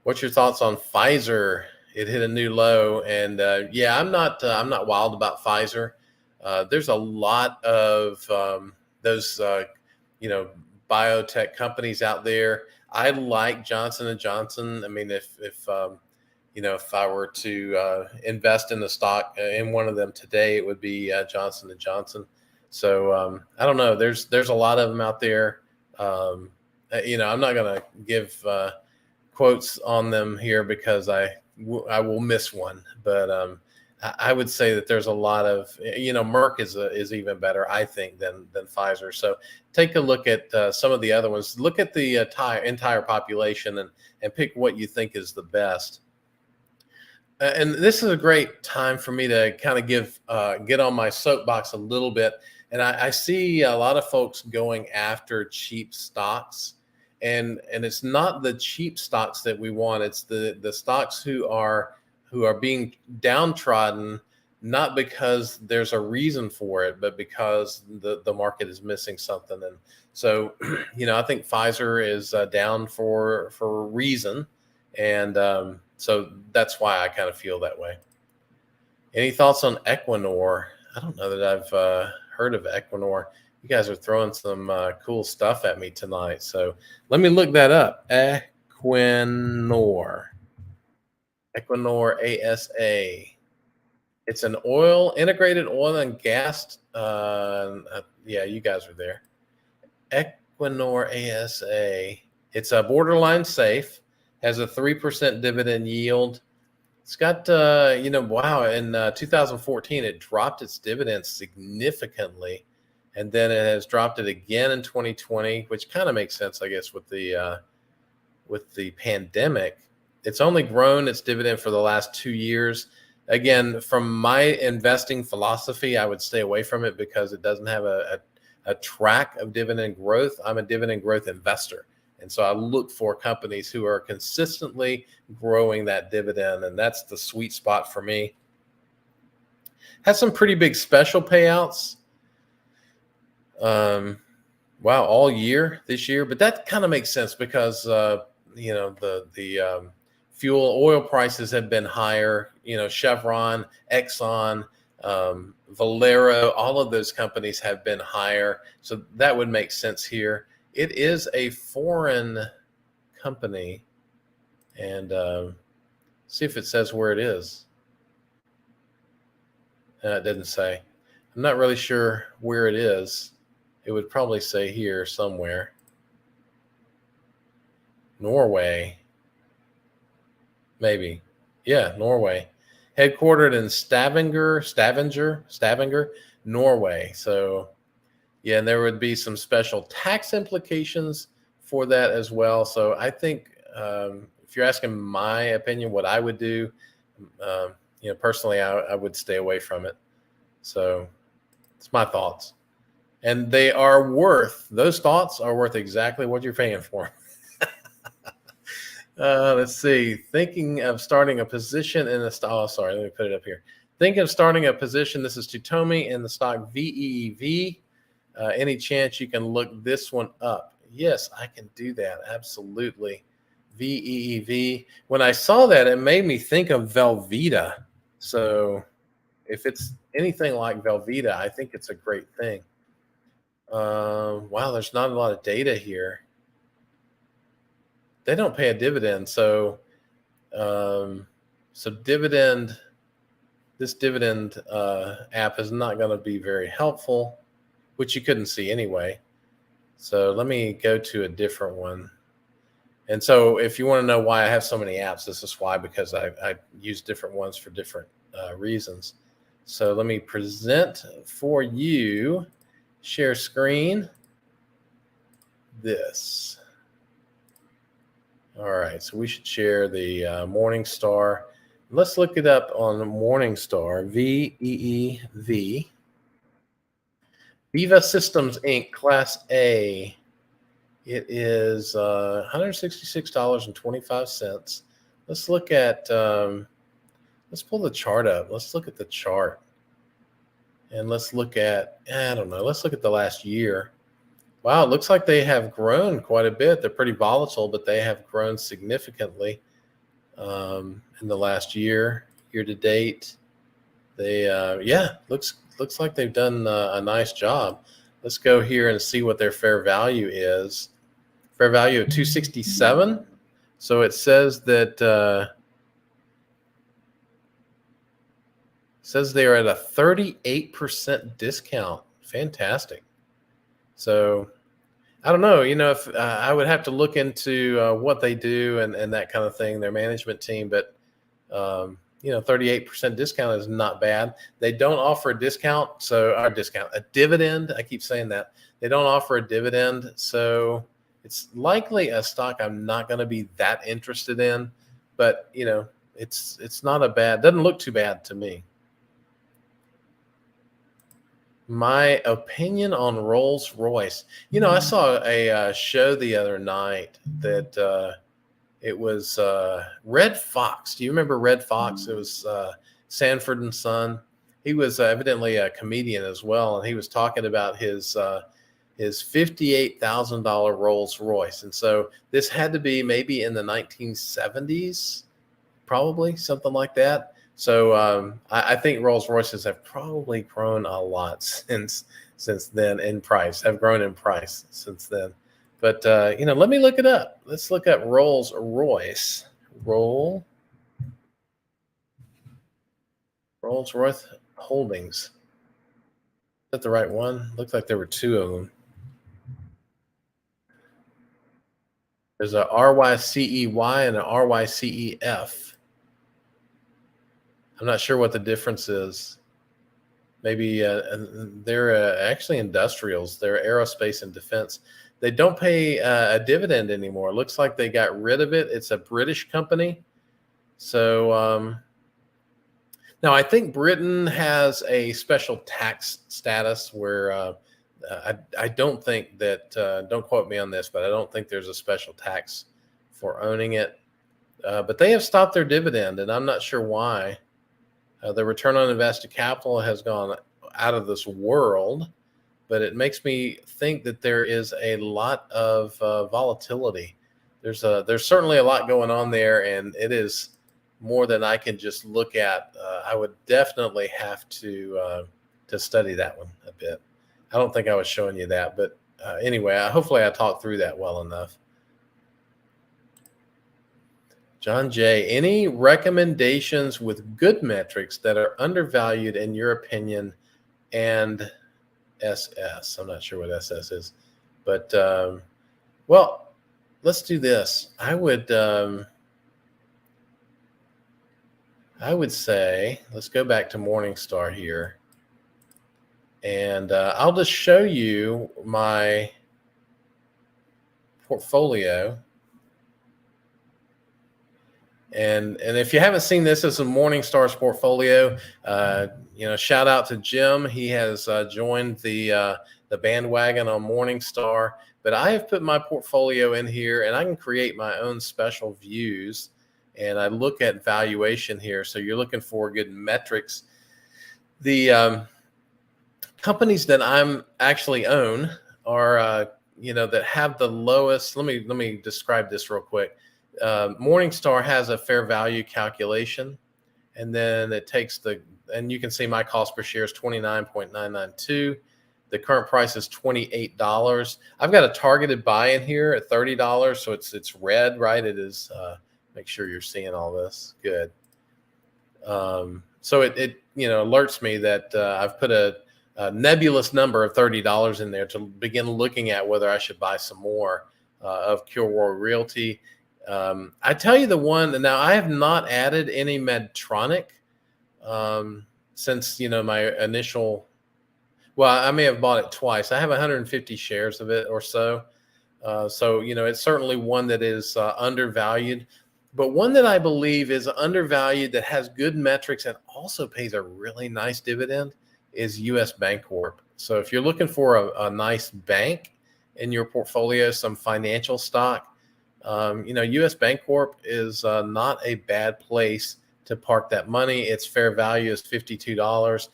A: What's your thoughts on Pfizer? It hit a new low, and I'm not wild about Pfizer. There's a lot of those biotech companies out there. I like Johnson & Johnson. I mean, if I were to invest in the stock in one of them today, it would be Johnson & Johnson. So I don't know. There's a lot of them out there. I'm not going to give quotes on them here because I will miss one. But I would say that there's a lot of, Merck is even better, I think, than Pfizer. So take a look at some of the other ones. Look at the entire population and pick what you think is the best. And this is a great time for me to kind of get on my soapbox a little bit. And I see a lot of folks going after cheap stocks. And it's not the cheap stocks that we want. It's the stocks who are being downtrodden, not because there's a reason for it, but because the market is missing something. And so, I think Pfizer is down for a reason. And so that's why I kind of feel that way. Any thoughts on Equinor? I don't know that I've heard of Equinor. You guys are throwing some cool stuff at me tonight. So let me look that up. Equinor ASA. It's an integrated oil and gas. Yeah, you guys are there. Equinor ASA. It's a borderline safe. Has a 3% dividend yield. It's got, wow, in 2014, it dropped its dividends significantly. And then it has dropped it again in 2020, which kind of makes sense, I guess, with the pandemic. It's only grown its dividend for the last 2 years. Again, from my investing philosophy, I would stay away from it because it doesn't have a track of dividend growth. I'm a dividend growth investor. And so I look for companies who are consistently growing that dividend, and that's the sweet spot for me. Has some pretty big special payouts. Wow, all year this year, but that kind of makes sense because the fuel oil prices have been higher. Chevron, Exxon, Valero, all of those companies have been higher, so that would make sense here. It is a foreign company, and see if it says where it is. It doesn't say. I'm not really sure where it is. It would probably say here somewhere. Norway. Maybe. Yeah, Norway. Headquartered in Stavanger, Norway. So, yeah, and there would be some special tax implications for that as well. So I think if you're asking my opinion, what I would do, personally, I would stay away from it. So it's my thoughts. And those thoughts are worth exactly what you're paying for. Let's see. Thinking of starting a position in the stock. Oh, sorry. Let me put it up here. Thinking of starting a position. This is Tutomi in the stock VEEV. Any chance you can look this one up? Yes, I can do that. Absolutely. VEEV. When I saw that, it made me think of Velveeta. So if it's anything like Velveeta, I think it's a great thing. Wow, there's not a lot of data here. They don't pay a dividend, so dividend. This dividend app is not going to be very helpful, which you couldn't see anyway. So let me go to a different one. And so if you want to know why I have so many apps, this is why, because I use different ones for different reasons. So let me present for you, share screen, this. All right, so we should share the Morningstar. Let's look it up on Morningstar, VEEV. Viva Systems Inc., Class A. It is $166.25. Let's look at, let's pull the chart up. Let's look at the chart. And let's look at, let's look at the last year. Wow, it looks like they have grown quite a bit. They're pretty volatile, but they have grown significantly in the last year to date. They, looks like they've done a nice job. Let's go here and see what their fair value is. Fair value of 267. So it says that says they are at a 38% discount. Fantastic. So I don't know, if I would have to look into what they do and that kind of thing, their management team, but 38% discount is not bad. They don't offer a discount, a dividend. I keep saying that. They don't offer a dividend, so it's likely a stock I'm not going to be that interested in, but it's not doesn't look too bad to me. My opinion on Rolls Royce. I saw a show the other night that it was Red Fox. Do you remember Red Fox? It was Sanford and Son. He was evidently a comedian as well, and he was talking about his $58,000 Rolls Royce. And so this had to be maybe in the 1970s, probably something like that. So I think Rolls Royces have probably grown a lot since then in price. Have grown in price since then. But let me look it up. Let's look up Rolls Royce. Rolls Royce Holdings. Is that the right one? Looks like there were two of them. There's a RYCEY and an RYCEF. I'm not sure what the difference is. Maybe they're actually industrials. They're aerospace and defense. They don't pay a dividend anymore. It looks like they got rid of it. It's a British company. So now I think Britain has a special tax status where I don't think that, don't quote me on this, but I don't think there's a special tax for owning it. But they have stopped their dividend, and I'm not sure why. The return on invested capital has gone out of this world, but it makes me think that there is a lot of volatility. There's certainly a lot going on there, and it is more than I can just look at. I would definitely have to study that one a bit. I don't think I was showing you that, but anyway, hopefully I talked through that well enough. John J., any recommendations with good metrics that are undervalued in your opinion? And SS, I'm not sure what SS is, but well, let's do this. I would say, let's go back to Morningstar here, and I'll just show you my portfolio. And if you haven't seen this, it's a Morningstar's portfolio. Shout out to Jim. He has joined the bandwagon on Morningstar. But I have put my portfolio in here, and I can create my own special views. And I look at valuation here. So you're looking for good metrics. The companies that I'm actually own are that have the lowest. Let me describe this real quick. Morningstar has a fair value calculation, and then it takes and you can see my cost per share is 29.992. The current price is $28. I've got a targeted buy in here at $30, so it's red, right? It is. Make sure you're seeing all this. Good. So it alerts me that I've put a nebulous number of $30 in there to begin looking at whether I should buy some more of Kilroy Realty. I tell you the one, now I have not added any Medtronic since, my initial, I may have bought it twice. I have 150 shares of it or so. So, it's certainly one that is undervalued, but one that I believe is undervalued that has good metrics and also pays a really nice dividend is U.S. Bancorp. So if you're looking for a nice bank in your portfolio, some financial stock, U.S. Bancorp is not a bad place to park that money. Its fair value is $52.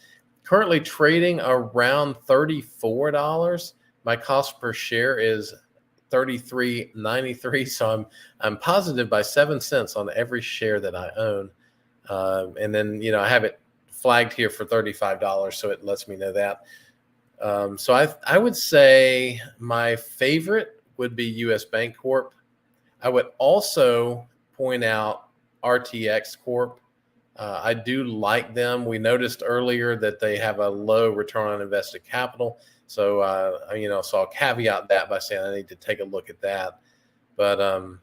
A: Currently trading around $34. My cost per share is $33.93. So I'm positive by 7 cents on every share that I own. And then, I have it flagged here for $35. So it lets me know that. So I would say my favorite would be U.S. Bancorp. I would also point out RTX Corp. I do like them. We noticed earlier that they have a low return on invested capital. So, so I'll caveat that by saying I need to take a look at that. But, and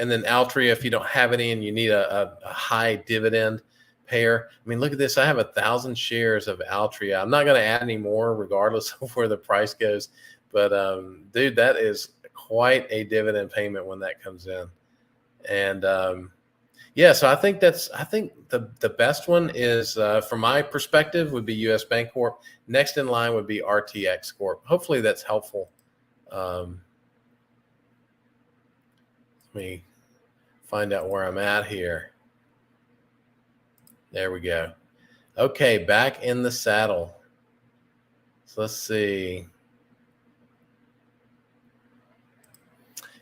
A: then Altria, if you don't have any and you need a high dividend payer. I mean, look at this. I have 1,000 shares of Altria. I'm not going to add any more regardless of where the price goes. But, dude, that is quite a dividend payment when that comes in. And, so I think the best one is, from my perspective, would be U.S. Bancorp. Next in line would be RTX Corp. Hopefully that's helpful. Let me find out where I'm at here. There we go. Okay, back in the saddle. So let's see.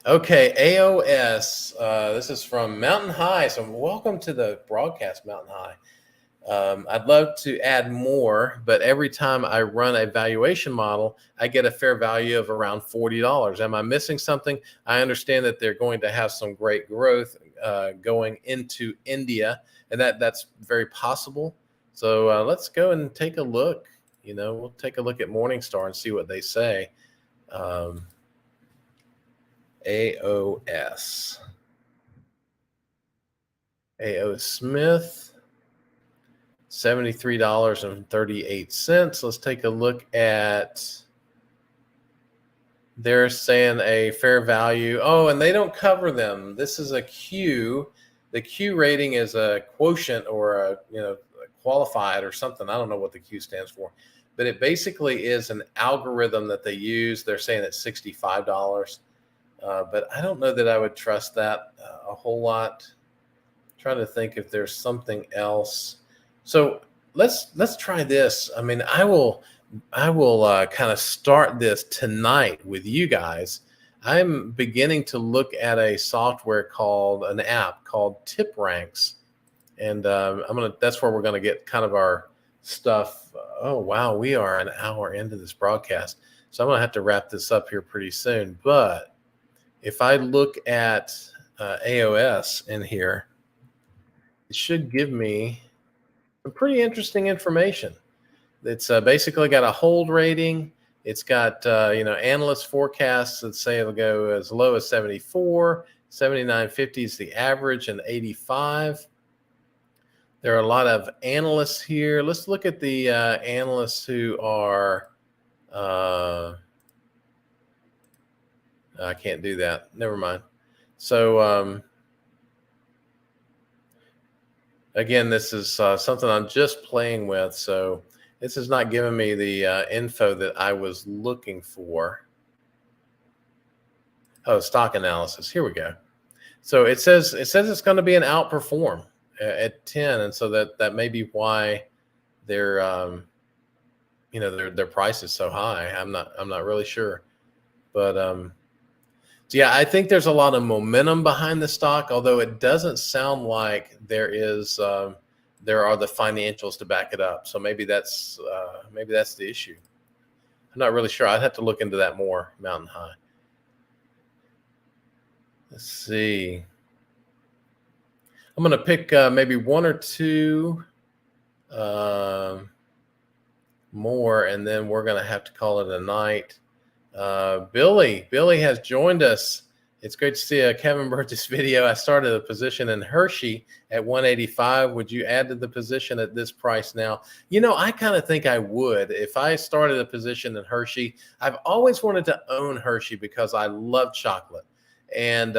A: Okay, AOS. This is from Mountain High. So welcome to the broadcast, Mountain High. I'd love to add more, but every time I run a valuation model, I get a fair value of around $40. Am I missing something? I understand that they're going to have some great growth going into India, and that's very possible. So let's go and take a look. We'll take a look at Morningstar and see what they say. AOS. AO Smith, $73.38. Let's take a look at, they're saying a fair value. Oh, and they don't cover them. This is a Q. The Q rating is a quotient or a qualified or something. I don't know what the Q stands for, but it basically is an algorithm that they use. They're saying it's $65. But I don't know that I would trust that a whole lot. I'm trying to think if there's something else. So let's try this. I mean, I will kind of start this tonight with you guys. I'm beginning to look at an app called Tip Ranks, and that's where we're gonna get kind of our stuff. Oh wow, we are an hour into this broadcast, so I'm gonna have to wrap this up here pretty soon. But if I look at AOS in here, it should give me some pretty interesting information. It's basically got a hold rating. It's got, analyst forecasts that say it'll go as low as 74, 79.50 is the average, and 85. There are a lot of analysts here. Let's look at the analysts who are, I can't do that. Never mind. So Again, this is something I'm just playing with, so this is not giving me the info that I was looking for. Oh, stock analysis. Here we go. So it says it's going to be an outperform at 10, and so that may be why their their price is so high. I'm not really sure, but so yeah, I think there's a lot of momentum behind the stock, although it doesn't sound like there are the financials to back it up. So maybe that's the issue. I'm not really sure. I'd have to look into that more. Mountain High. Let's see. I'm going to pick maybe one or two more, and then we're going to have to call it a night. Billy has joined us. It's great to see Kevin Burgess video. I started a position in Hershey at 185. Would you add to the position at this price now? I kind of think I would. If I started a position in Hershey, I've always wanted to own Hershey because I love chocolate. And,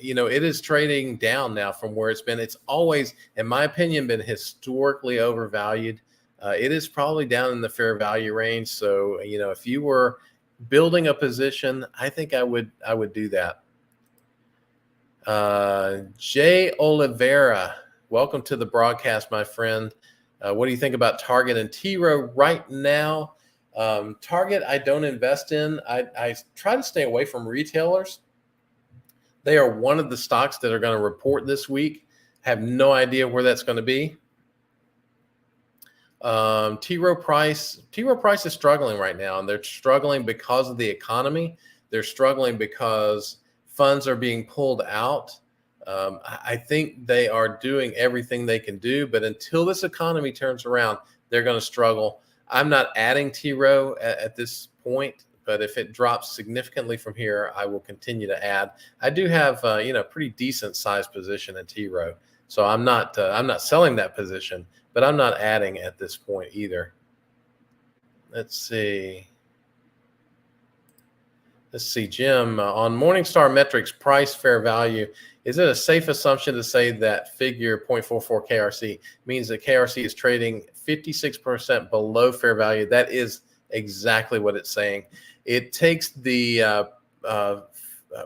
A: it is trading down now from where it's been. It's always, in my opinion, been historically overvalued. It is probably down in the fair value range. So, if you were building a position, I think I would do that. Jay Oliveira, welcome to the broadcast, my friend. What do you think about Target and T Rowe right now? Target, I don't invest in. I try to stay away from retailers. They are one of the stocks that are going to report this week. Have no idea where that's going to be. T. Rowe Price is struggling right now, and they're struggling because of the economy. They're struggling because funds are being pulled out. I think they are doing everything they can do, but until this economy turns around, they're going to struggle. I'm not adding T. Rowe at this point, but if it drops significantly from here, I will continue to add. I do have pretty decent sized position in T. Rowe, so I'm not selling that position, but I'm not adding at this point either. Let's see, Jim, on Morningstar Metrics, price fair value, is it a safe assumption to say that figure 0.44 KRC means that KRC is trading 56% below fair value? That is exactly what it's saying. It takes the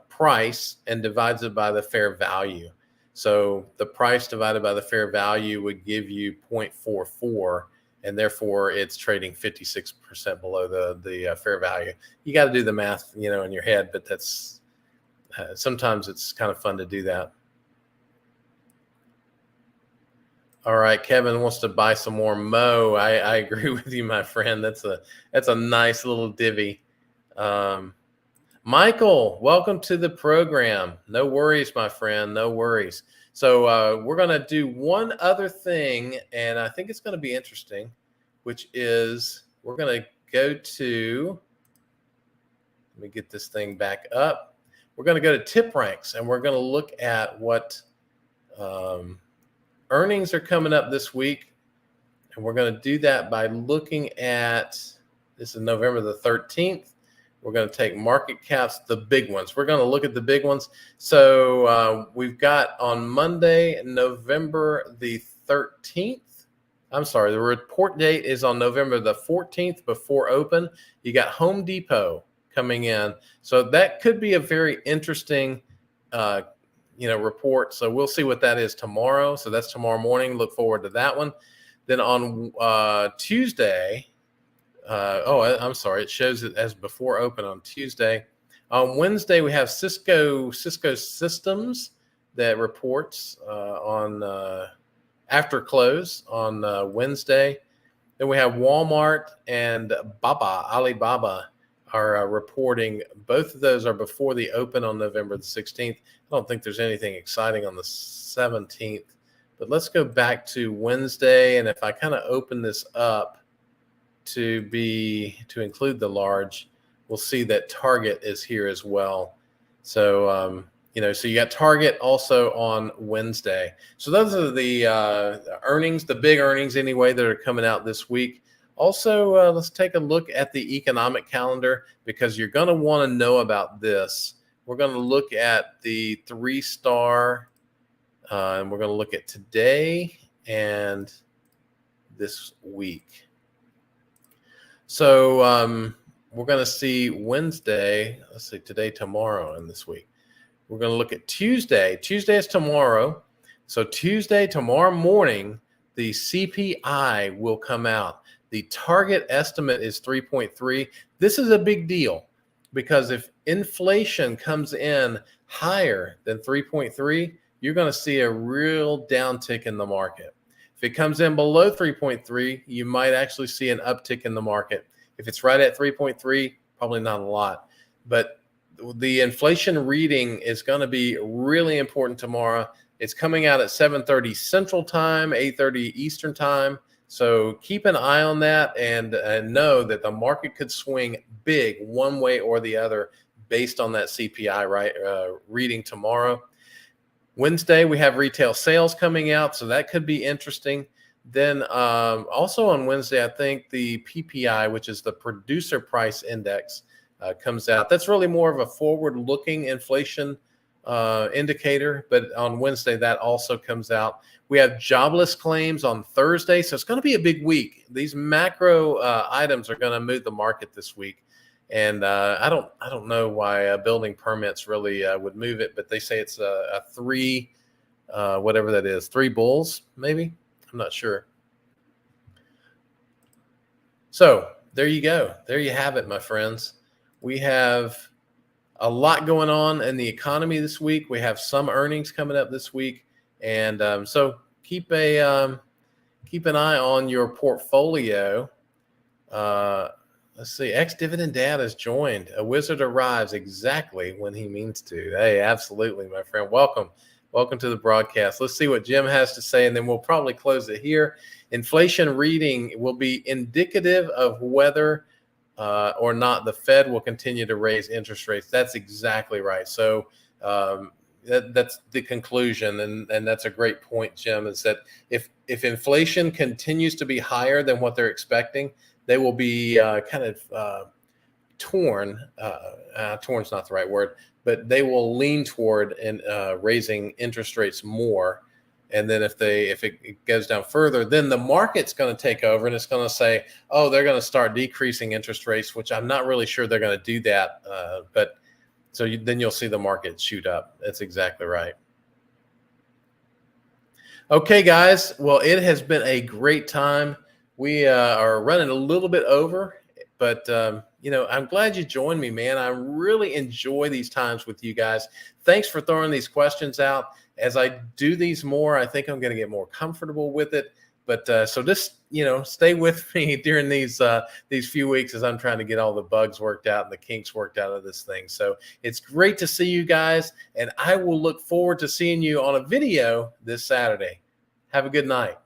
A: price and divides it by the fair value. So the price divided by the fair value would give you 0.44, and therefore it's trading 56% below the fair value. You got to do the math, in your head, but that's sometimes it's kind of fun to do that. All right, Kevin wants to buy some more Mo. I agree with you, my friend. That's a nice little divvy. Michael, welcome to the program. No worries, my friend. No worries. So we're going to do one other thing, and I think it's going to be interesting, which is we're going to go to, let me get this thing back up. We're going to go to tip ranks, and we're going to look at what earnings are coming up this week. And we're going to do that by looking at, this is November the 13th. We're going to take market caps, the big ones. We're going to look at the big ones. So we've got on Monday, November the 13th. I'm sorry, the report date is on November the 14th before open. You got Home Depot coming in. So that could be a very interesting report. So we'll see what that is tomorrow. So that's tomorrow morning. Look forward to that one. Then on Tuesday, I'm sorry, it shows it as before open on Tuesday. On Wednesday, we have Cisco Systems that reports on after close on Wednesday. Then we have Walmart and Alibaba are reporting. Both of those are before the open on November the 16th. I don't think there's anything exciting on the 17th. But let's go back to Wednesday, and if I kind of open this up to include the large, we'll see that Target is here as well. So so you got Target also on Wednesday. So those are the earnings, the big earnings anyway, that are coming out this week. Also, let's take a look at the economic calendar, because you're going to want to know about this. We're going to look at the 3-star And we're going to look at today and this week. So we're going to see Wednesday. Let's see, today, tomorrow, and this week. We're going to look at Tuesday. Tuesday is tomorrow. So Tuesday, tomorrow morning, the CPI will come out. The target estimate is 3.3. This is a big deal because if inflation comes in higher than 3.3, you're going to see a real downtick in the market. If it comes in below 3.3, you might actually see an uptick in the market. If it's right at 3.3, probably not a lot. But the inflation reading is going to be really important tomorrow. It's coming out at 7:30 Central Time, 8:30 Eastern Time. So keep an eye on that and know that the market could swing big one way or the other based on that CPI reading tomorrow. Wednesday, we have retail sales coming out, so that could be interesting. Then also on Wednesday, I think the PPI, which is the Producer Price Index, comes out. That's really more of a forward-looking inflation indicator, but on Wednesday, that also comes out. We have jobless claims on Thursday, so it's going to be a big week. These macro items are going to move the market this week. And I don't know why building permits really would move it, but they say it's a three, whatever that is, three bulls, maybe. I'm not sure. So there you go. There you have it, my friends. We have a lot going on in the economy this week. We have some earnings coming up this week, and so keep an eye on your portfolio. Let's see. Ex-Dividend Dad has joined. A wizard arrives exactly when he means to. Hey, absolutely, my friend. Welcome. Welcome to the broadcast. Let's see what Jim has to say, and then we'll probably close it here. Inflation reading will be indicative of whether or not the Fed will continue to raise interest rates. That's exactly right. So that's the conclusion, and that's a great point, Jim, is that if inflation continues to be higher than what they're expecting, they will be kind of torn. Torn's not the right word, but they will lean toward raising interest rates more. And then if it goes down further, then the market's going to take over and it's going to say, oh, they're going to start decreasing interest rates, which I'm not really sure they're going to do that. But so then you'll see the market shoot up. That's exactly right. Okay, guys. Well, it has been a great time. We are running a little bit over, but I'm glad you joined me, man. I really enjoy these times with you guys. Thanks for throwing these questions out. As I do these more, I think I'm going to get more comfortable with it. But so just stay with me during these few weeks as I'm trying to get all the bugs worked out and the kinks worked out of this thing. So it's great to see you guys, and I will look forward to seeing you on a video this Saturday. Have a good night.